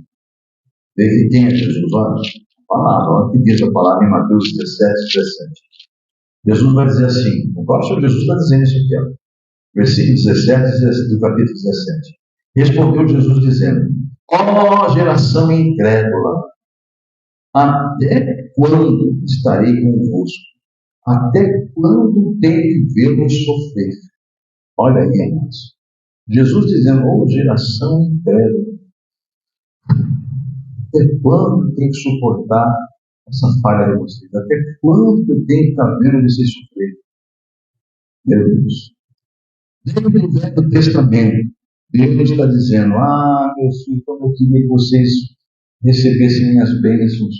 quem é Jesus? Olha, a palavra, olha o que diz a palavra em Mateus 17, 17. Jesus vai dizer assim, o próprio Jesus está dizendo isso aqui, ó, versículo 17 do capítulo 17. Respondeu Jesus dizendo, ó geração incrédula, até quando estarei convosco? Até quando tenho que vê-los sofrer? Olha aí, amados. Jesus dizendo, ó geração incrédula, Até quando eu tenho que suportar essa falha de vocês? Até quando eu tenho que estar vendo vocês sofrer? Meu Deus. Desde o Velho Testamento, Deus está dizendo: meus filhos, como eu queria que vocês recebessem minhas bênçãos.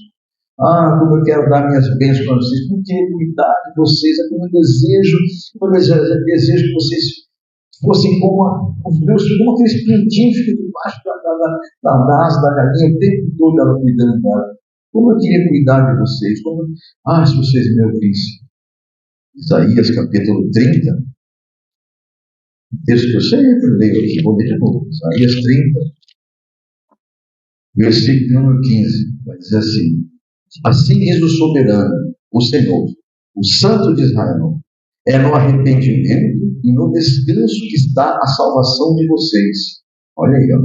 Como eu quero dar minhas bênçãos para vocês. Como eu queria cuidar de vocês. É como eu desejo que vocês fossem como os meus filhos, como aqueles pintinhos que ficam debaixo da asa da galinha, o tempo todo ela cuidando dela. Como eu queria cuidar de vocês. Se vocês me ouvissem. Isaías capítulo 30. Texto que eu sempre leio aqui, vou ler de novo. Isaías 30, versículo número 15, vai dizer assim: assim diz o soberano, o Senhor, o Santo de Israel, é no arrependimento e no descanso que está a salvação de vocês. Olha aí, ó.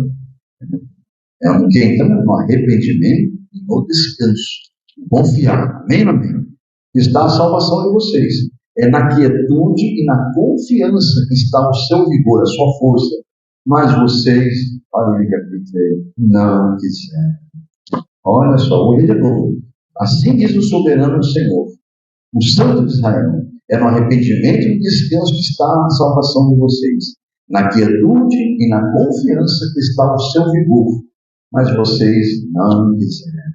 É no que então? No arrependimento e no descanso. Confiar, amém? Está a salvação de vocês. É na quietude e na confiança que está o seu vigor, a sua força. Mas vocês, olha aí, não quiseram. Olha só, vou ler de novo. Assim diz o soberano Senhor, o Santo de Israel, é no arrependimento e no descanso que está a salvação de vocês. Na quietude e na confiança que está o seu vigor. Mas vocês não quiseram.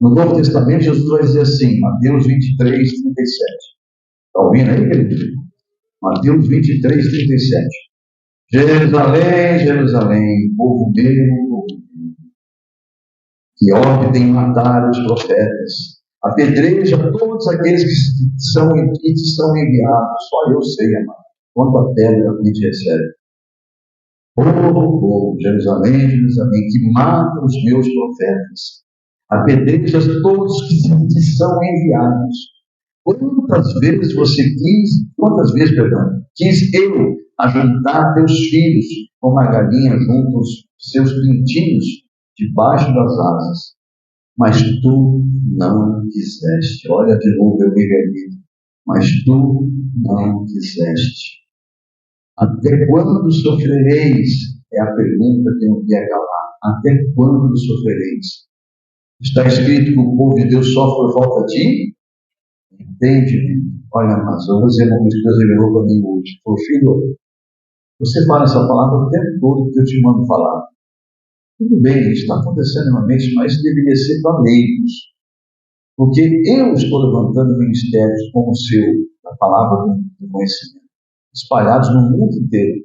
No Novo Testamento, Jesus vai dizer assim, Mateus 23, 37. Está ouvindo aí, querido? Mateus 23, 37. Jerusalém, Jerusalém, povo meu, que ordem matar os profetas, apedreja todos aqueles que são enviados. Só eu sei, amado, quando a pedra a gente recebe. Povo, Jerusalém, Jerusalém, que mata os meus profetas, apedreja todos que são enviados. Quantas vezes quis eu ajuntar teus filhos como a galinha junta os seus pintinhos debaixo das asas, mas tu não quiseste. Olha de novo, eu me repito, mas tu não quiseste. Até quando sofrereis? É a pergunta que não quer calar. Até quando sofrereis? Está escrito que o povo de Deus sofre por falta de entendimento. Olha, mas eu vou dizer uma coisa que Deus revelou para mim hoje. Ô filho, você fala essa palavra o tempo todo que eu te mando falar. Tudo bem, isso está acontecendo realmente, mas isso deveria ser para leigos. Porque eu estou levantando ministérios como o seu, a palavra do conhecimento, espalhados no mundo inteiro.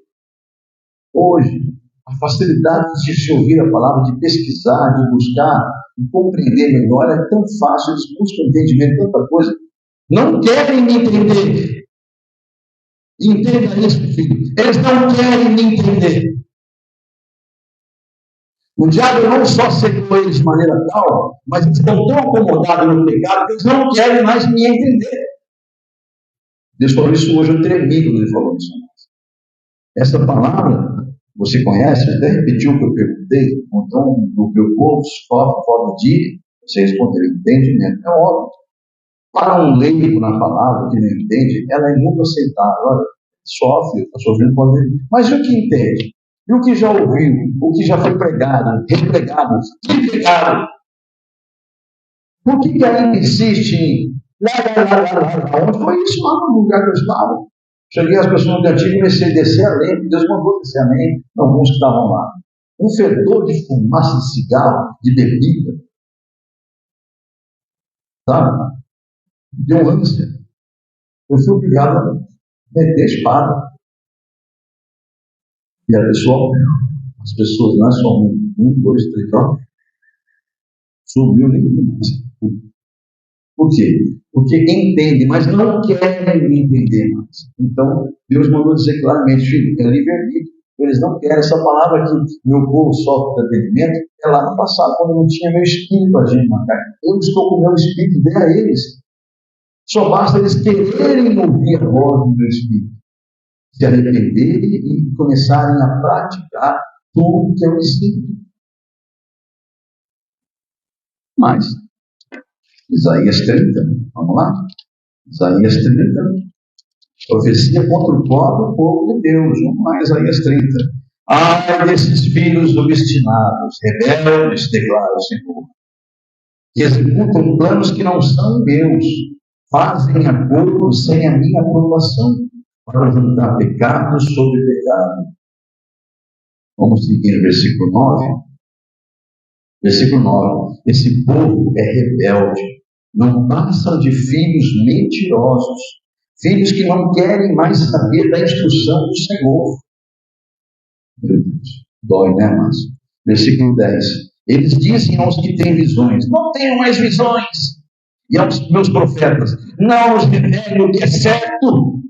Hoje, a facilidade de se ouvir a palavra, de pesquisar, de buscar, de compreender melhor, é tão fácil, eles buscam entendimento de tanta coisa. Não querem me entender. Entenda isso, filho. Eles não querem me entender. O diabo não só secou eles de maneira tal, mas eles estão tão acomodados no pecado que eles não querem mais me entender. Deus falou isso hoje, eu tremi quando ele falou isso. Essa palavra, você conhece, até repetiu o que eu perguntei, então, do meu povo sofre falta de, você respondeu, entendimento. É óbvio. Para um leigo na palavra que não entende, ela é muito aceitável. Olha, sofre, está sofrendo pode. Mas e o que entende? E o que já ouviu? O que já foi pregado, repregado, empregado? Por que ainda insiste em lá? Onde foi isso? Lá no lugar que eu estava. Cheguei às pessoas do antigo e comecei a descer a lenha. Deus mandou descer a lenha. Alguns que estavam lá. Um fedor de fumaça de cigarro, de bebida. Sabe? Deu ânsia. Eu fui obrigado a meter a espada. E a pessoa, as pessoas lá só um, dois, três, quatro, subiu ninguém mais. Por quê? Porque entende, mas não querem me entender mais. Então, Deus mandou dizer claramente, filho, é livre-arbítrio. Eles não querem essa palavra que meu povo sofre de entendimento. É lá no passado, quando eu não tinha meu espírito agindo na carne. Eu estou com o meu espírito, dê a eles. Só basta eles quererem ouvir a voz do meu espírito, se arrependerem e começarem a praticar tudo que eu ensino. Mas, Isaías 30, vamos lá? Isaías 30, profecia contra o povo de Deus. Vamos lá, Isaías 30. Ai desses filhos obstinados, rebeldes, declara o Senhor. que executam planos que não são meus, fazem acordo sem a minha aprovação, para juntar pecado sobre pecado. Vamos seguir o versículo 9. Versículo 9. Esse povo é rebelde, não passam de filhos mentirosos, filhos que não querem mais saber da instrução do Senhor. Meu Deus, dói, né, mas? Versículo 10. Eles dizem aos que têm visões: não tenham mais visões. E aos meus profetas: não os revele o que é certo.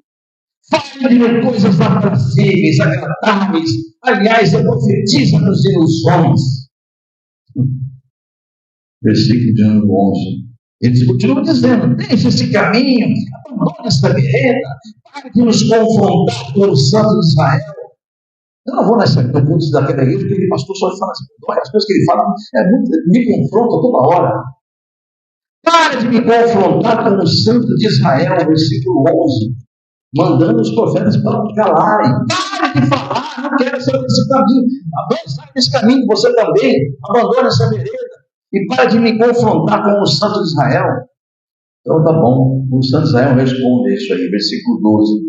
Fale-me coisas aprazíveis, agradáveis. Aliás, eu profetizo nas ilusões. Versículo de número 11. Eles continuam dizendo: deixe esse caminho, abandone essa vereda, pare de nos confrontar com o santo de Israel. Eu não vou nessa culto daquela igreja, porque aquele pastor só fala assim, as coisas que ele fala me confronta toda hora. Pare de me confrontar com o santo de Israel, versículo 11, mandando os profetas para calarem. Pare de falar, não quero sair desse caminho. Sai desse caminho, você também, abandone essa vereda. E para de me confrontar com o santo de Israel. Então tá bom, o santo de Israel responde isso aí, versículo 12.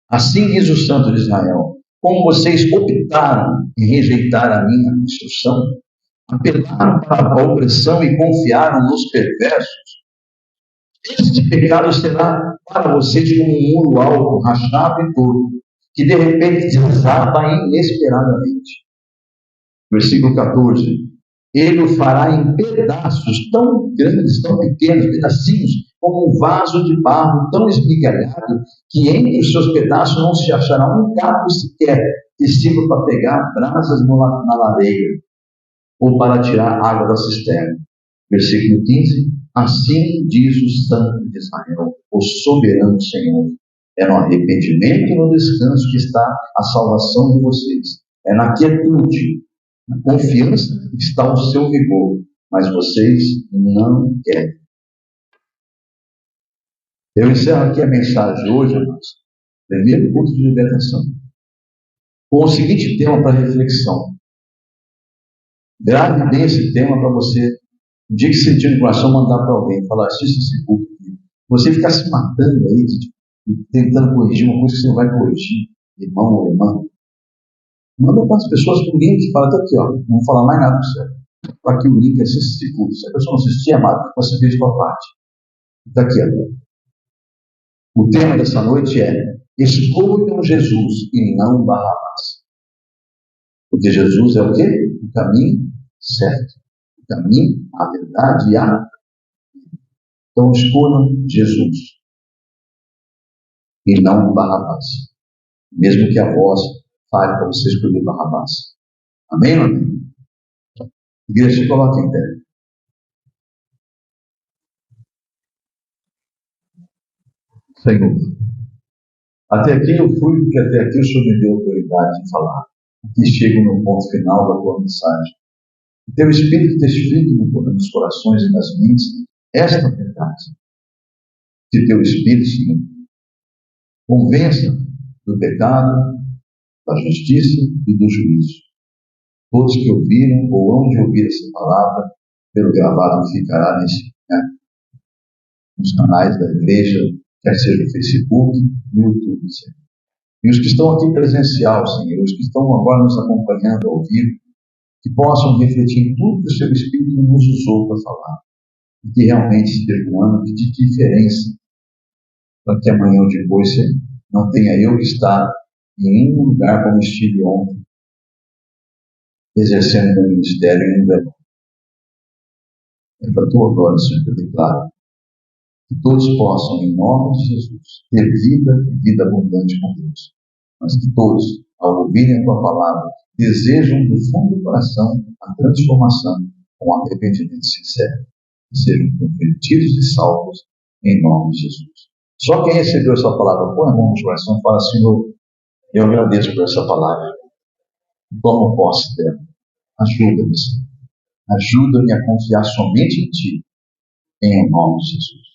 Assim diz o santo de Israel: como vocês optaram em rejeitar a minha instrução, apelaram para a opressão e confiaram nos perversos, este pecado será para vocês como um muro alto, rachado e torto, que de repente desaba inesperadamente. Versículo 14. Ele o fará em pedaços tão grandes, tão pequenos, pedacinhos, como um vaso de barro tão esmigalhado, que entre os seus pedaços não se achará um cabo sequer que sirva para pegar brasas na lareira, ou para tirar água da cisterna. Versículo 15. Assim diz o Santo de Israel, o soberano Senhor: é no arrependimento e no descanso que está a salvação de vocês. É na quietude, na confiança que está o seu vigor, mas vocês não querem. Eu encerro aqui a mensagem hoje, amados, primeiro culto de libertação, com o seguinte tema para reflexão. Grave bem esse tema para você, no dia que você sentir no coração, mandar para alguém, falar: assiste esse culto aqui. Você ficar se matando aí, tentando corrigir uma coisa que você não vai corrigir, irmão ou irmã. Manda para as pessoas o link, fala: tá aqui, ó, não vou falar mais nada para você. Está aqui o link, assiste esse culto. Se a pessoa não assistir, amado, você fez sua parte. Está aqui, ó. O tema dessa noite é: escolham Jesus e não Barrabás. Porque Jesus é o quê? O caminho certo. O caminho, a verdade e a vida. Então escolham Jesus e não Barrabás. Mesmo que a voz fale para você escolher Barrabás. Amém ou não? Igreja, se coloque em pé. Senhor, até aqui eu fui, porque até aqui o Senhor me deu autoridade de falar. Aqui chego no ponto final da tua mensagem. O teu Espírito testifique nos corações e nas mentes esta verdade. Que teu Espírito, Senhor, convença do pecado, da justiça e do juízo. Todos que ouviram ou hão de ouvir essa palavra, pelo gravado que ficará nos canais da igreja, quer seja no Facebook, no YouTube, Senhor. E os que estão aqui presencial, Senhor, os que estão agora nos acompanhando ao vivo, que possam refletir em tudo que o Seu Espírito nos usou para falar. E que realmente esteja um ano de diferença, para que amanhã ou depois, Senhor, não tenha eu que estar em nenhum lugar como estive ontem, exercendo meu ministério em um velório. É para a tua glória, Senhor, que eu declaro que todos possam, em nome de Jesus, ter vida e vida abundante com Deus. Mas que todos, ao ouvirem a tua palavra, desejam do fundo do coração a transformação com arrependimento sincero. Que sejam convertidos e salvos em nome de Jesus. Só quem recebeu essa palavra, põe a mão no coração e fala: Senhor, eu agradeço por essa palavra. Toma posse dela. Ajuda-me, Senhor. Ajuda-me a confiar somente em Ti, em nome de Jesus.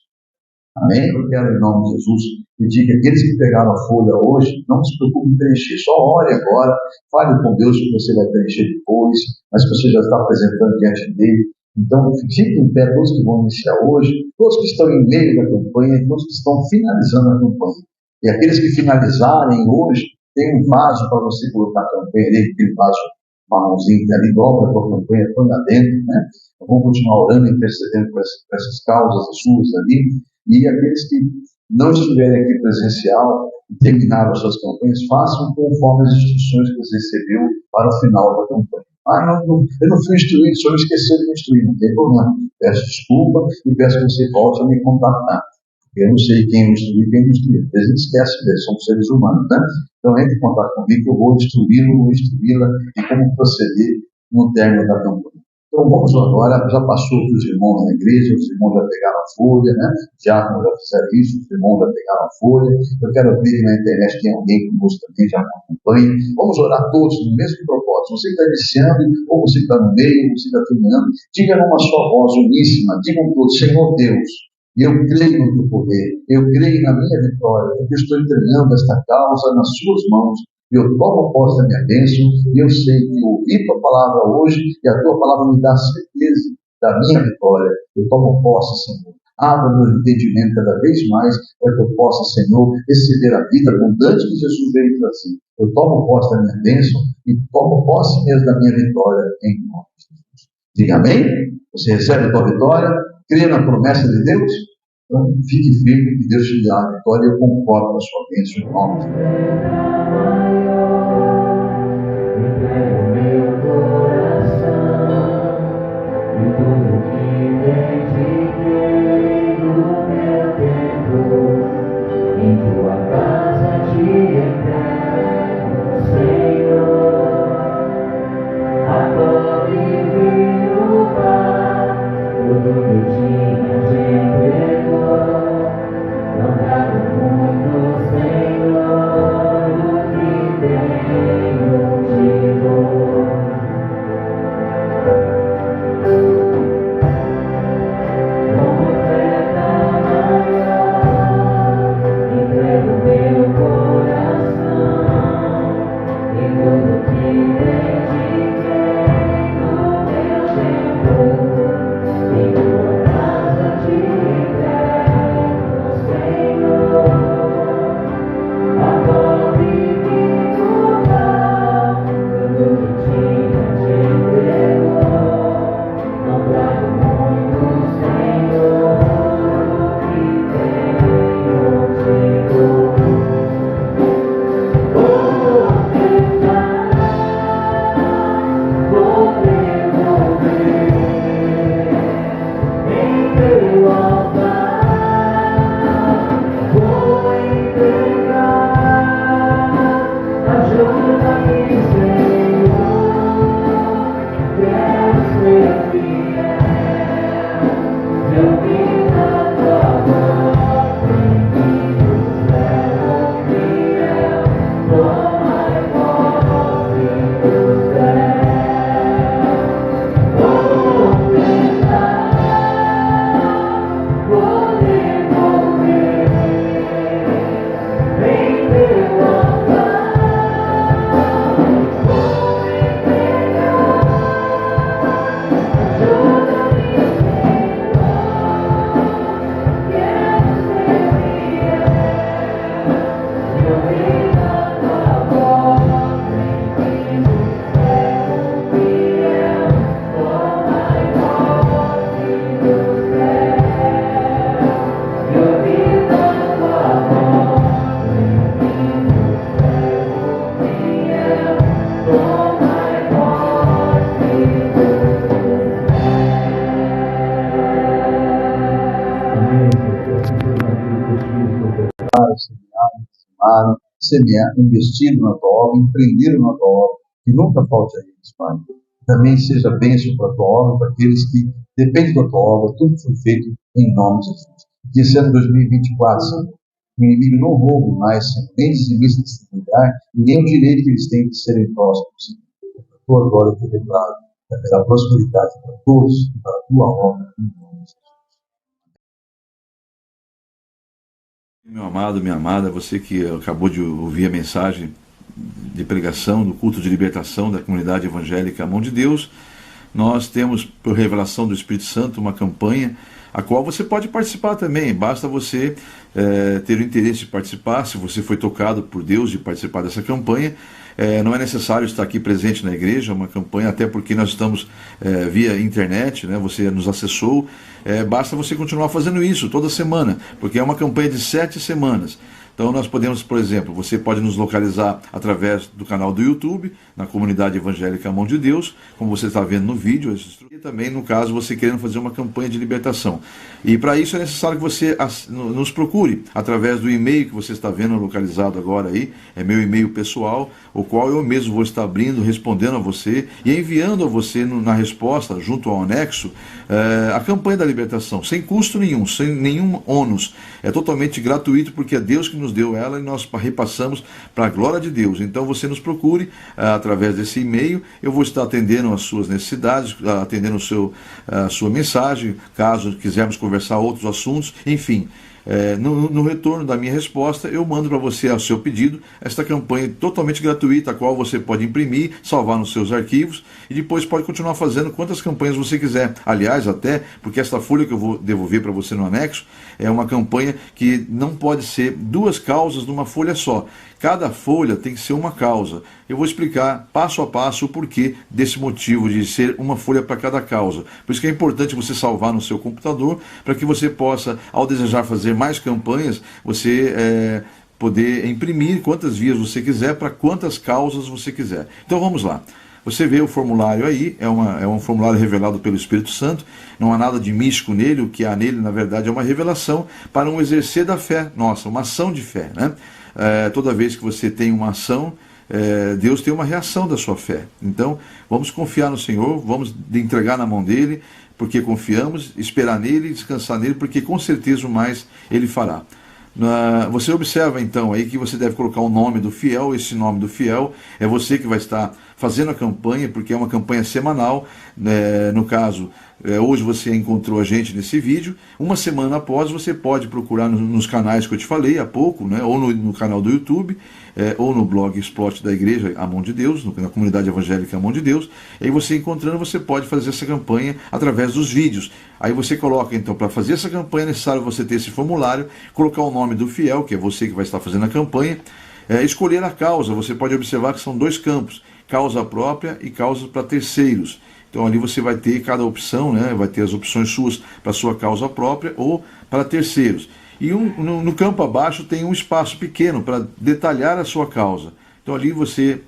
Amém? Eu quero, em nome de Jesus, pedir que aqueles que pegaram a folha hoje, não se preocupem em preencher. Só ore agora, fale com Deus que você vai preencher depois, mas que você já está apresentando diante dele. Então, fiquem em pé todos que vão iniciar hoje, todos que estão em meio da campanha, todos que estão finalizando a campanha. E aqueles que finalizarem hoje, tem um vaso para você colocar a campanha ali, aquele vaso marronzinho que ali dobra a tua campanha, põe lá dentro, né? Vamos continuar orando, intercedendo por essas causas suas ali. E aqueles que não estiverem aqui presencial e terminaram as suas campanhas, façam conforme as instruções que você recebeu para o final da campanha. Eu não fui instruído, o senhor esqueceu de me instruir, não tem problema. Peço desculpa e peço que você volte a me contactar. Eu não sei quem instruiu e quem não instruiu. Às vezes esquece mesmo, somos seres humanos, né? Então entre em contato comigo que eu vou instruí-lo, vou instruí-la e como proceder no término da campanha. Então vamos agora, já passou para os irmãos na igreja, os irmãos já pegaram a folha, né? Já fizeram isso, os irmãos já pegaram a folha. Eu quero ver que na internet tem alguém conosco também, já me acompanha. Vamos orar todos no mesmo propósito. Você que está iniciando, ou você que está no meio, ou você está terminando, diga numa só voz uníssima, digam todos, Senhor Deus, eu creio no teu poder, eu creio na minha vitória, porque estou entregando esta causa nas suas mãos. Eu tomo posse da minha bênção e eu sei que ouvi tua palavra hoje e a tua palavra me dá certeza da minha vitória. Eu tomo posse, Senhor. Abra meu entendimento cada vez mais para que eu possa, Senhor, receber a vida abundante que Jesus veio trazer. Eu tomo posse da minha bênção e tomo posse mesmo da minha vitória em nome de Jesus. Diga amém? Você recebe a tua vitória? Crê na promessa de Deus? Então, fique firme que Deus te dá a vitória e eu concordo com a sua bênção em nome de Deus. Semear, investindo na tua obra, empreender na tua obra, que nunca falte a eles, Pai. Também seja bênção para a tua obra, para aqueles que dependem da tua obra, tudo foi feito em nome de Jesus. Que esse ano 2024, Senhor, o inimigo não roube mais, Senhor, nem dizimista desse lugar, nem o direito que eles têm de serem próximos, Senhor. A tua glória te declaro, pela prosperidade para todos e para a tua obra, em nome de Jesus. Meu amado, minha amada, você que acabou de ouvir a mensagem de pregação do culto de libertação da comunidade evangélica A Mão de Deus, nós temos, por revelação do Espírito Santo, uma campanha a qual você pode participar também. Basta você ter o interesse de participar. Se você foi tocado por Deus de participar dessa campanha, não é necessário estar aqui presente na igreja, é uma campanha, até porque nós estamos via internet, né? Você nos acessou, basta você continuar fazendo isso toda semana, porque é uma campanha de 7 semanas. Então nós podemos, por exemplo, você pode nos localizar através do canal do YouTube, na Comunidade Evangélica Mão de Deus, como você está vendo no vídeo, e também, no caso, você querendo fazer uma campanha de libertação. E para isso é necessário que você nos procure através do e-mail que você está vendo localizado agora aí, é meu e-mail pessoal, o qual eu mesmo vou estar abrindo, respondendo a você e enviando a você na resposta, junto ao anexo, a campanha da libertação, sem custo nenhum, sem nenhum ônus. É totalmente gratuito, porque é Deus que nos deu ela e nós repassamos para a glória de Deus. Então você nos procure através desse e-mail, eu vou estar atendendo as suas necessidades, atendendo a sua mensagem, caso quisermos conversar outros assuntos, enfim. No retorno da minha resposta, eu mando para você, ao seu pedido, esta campanha totalmente gratuita, a qual você pode imprimir, salvar nos seus arquivos e depois pode continuar fazendo quantas campanhas você quiser. Aliás, até porque esta folha que eu vou devolver para você no anexo é uma campanha que não pode ser 2 causas numa folha só. Cada folha tem que ser uma causa. Eu vou explicar passo a passo o porquê desse motivo de ser uma folha para cada causa. Por isso que é importante você salvar no seu computador, para que você possa, ao desejar fazer mais campanhas, você poder imprimir quantas vias você quiser, para quantas causas você quiser. Então vamos lá. Você vê o formulário aí, é um formulário revelado pelo Espírito Santo, não há nada de místico nele, o que há nele, na verdade, é uma revelação para um exercer da fé nossa, uma ação de fé, né? Toda vez que você tem uma ação, Deus tem uma reação da sua fé. Então, vamos confiar no Senhor, vamos entregar na mão dele, porque confiamos, esperar nele, descansar nele, porque com certeza o mais ele fará. Você observa então aí que você deve colocar o nome do fiel. Esse nome do fiel é você que vai estar fazendo a campanha, porque é uma campanha semanal, no caso, hoje você encontrou a gente nesse vídeo, uma semana após você pode procurar nos canais que eu te falei há pouco, né, ou no canal do YouTube, ou no blog Explode da Igreja A Mão de Deus, na Comunidade Evangélica A Mão de Deus. E aí você encontrando, você pode fazer essa campanha através dos vídeos. Aí você coloca, então, para fazer essa campanha é necessário você ter esse formulário, colocar o nome do fiel, que é você que vai estar fazendo a campanha, escolher a causa. Você pode observar que são 2 campos, causa própria e causa para terceiros. Então ali você vai ter cada opção, né? Vai ter as opções suas para sua causa própria ou para terceiros. E no campo abaixo tem um espaço pequeno para detalhar a sua causa. Então ali você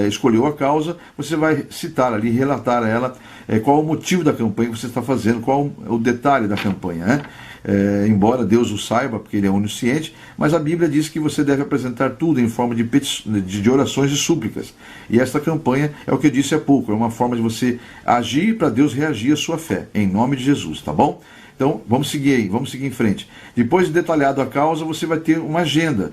escolheu a causa, você vai citar ali, relatar a ela qual o motivo da campanha que você está fazendo, qual o detalhe da campanha, né? Embora Deus o saiba, porque Ele é onisciente, mas a Bíblia diz que você deve apresentar tudo em forma de orações e súplicas. E esta campanha é o que eu disse há pouco, é uma forma de você agir para Deus reagir à sua fé, em nome de Jesus, tá bom? Então, vamos seguir aí, vamos seguir em frente. Depois de detalhado a causa, você vai ter uma agenda,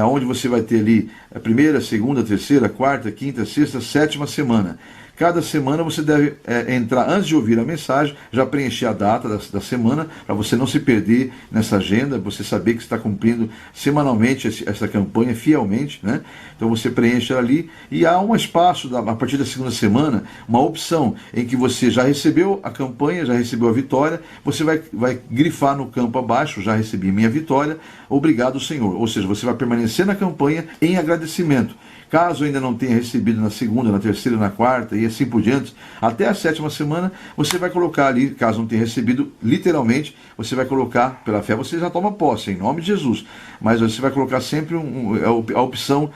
onde você vai ter ali a primeira, segunda, terceira, quarta, quinta, sexta, 7ª semana. Cada semana você deve entrar, antes de ouvir a mensagem, já preencher a data da semana, para você não se perder nessa agenda, você saber que está cumprindo semanalmente essa campanha fielmente, né? Então você preenche ali e há um espaço, a partir da 2ª semana, uma opção em que você já recebeu a campanha, já recebeu a vitória, você vai grifar no campo abaixo, já recebi minha vitória, obrigado Senhor. Ou seja, você vai permanecer na campanha em agradecimento. Caso ainda não tenha recebido na segunda, na terceira, na quarta e assim por diante, até a 7ª semana, você vai colocar ali, caso não tenha recebido, literalmente, você vai colocar, pela fé você já toma posse, em nome de Jesus, mas você vai colocar sempre a opção,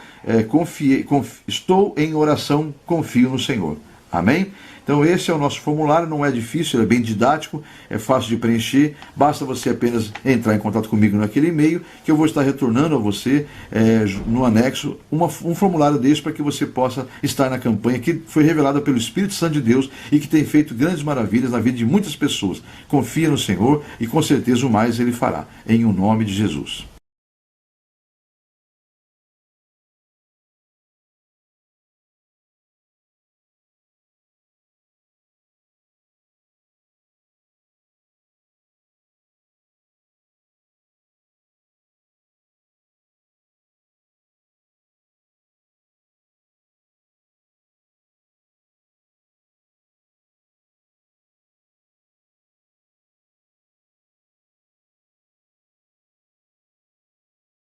estou em oração, confio no Senhor. Amém? Então esse é o nosso formulário, não é difícil, é bem didático, é fácil de preencher, basta você apenas entrar em contato comigo naquele e-mail, que eu vou estar retornando a você no anexo um formulário desse para que você possa estar na campanha que foi revelada pelo Espírito Santo de Deus e que tem feito grandes maravilhas na vida de muitas pessoas. Confia no Senhor e com certeza o mais Ele fará, em o nome de Jesus.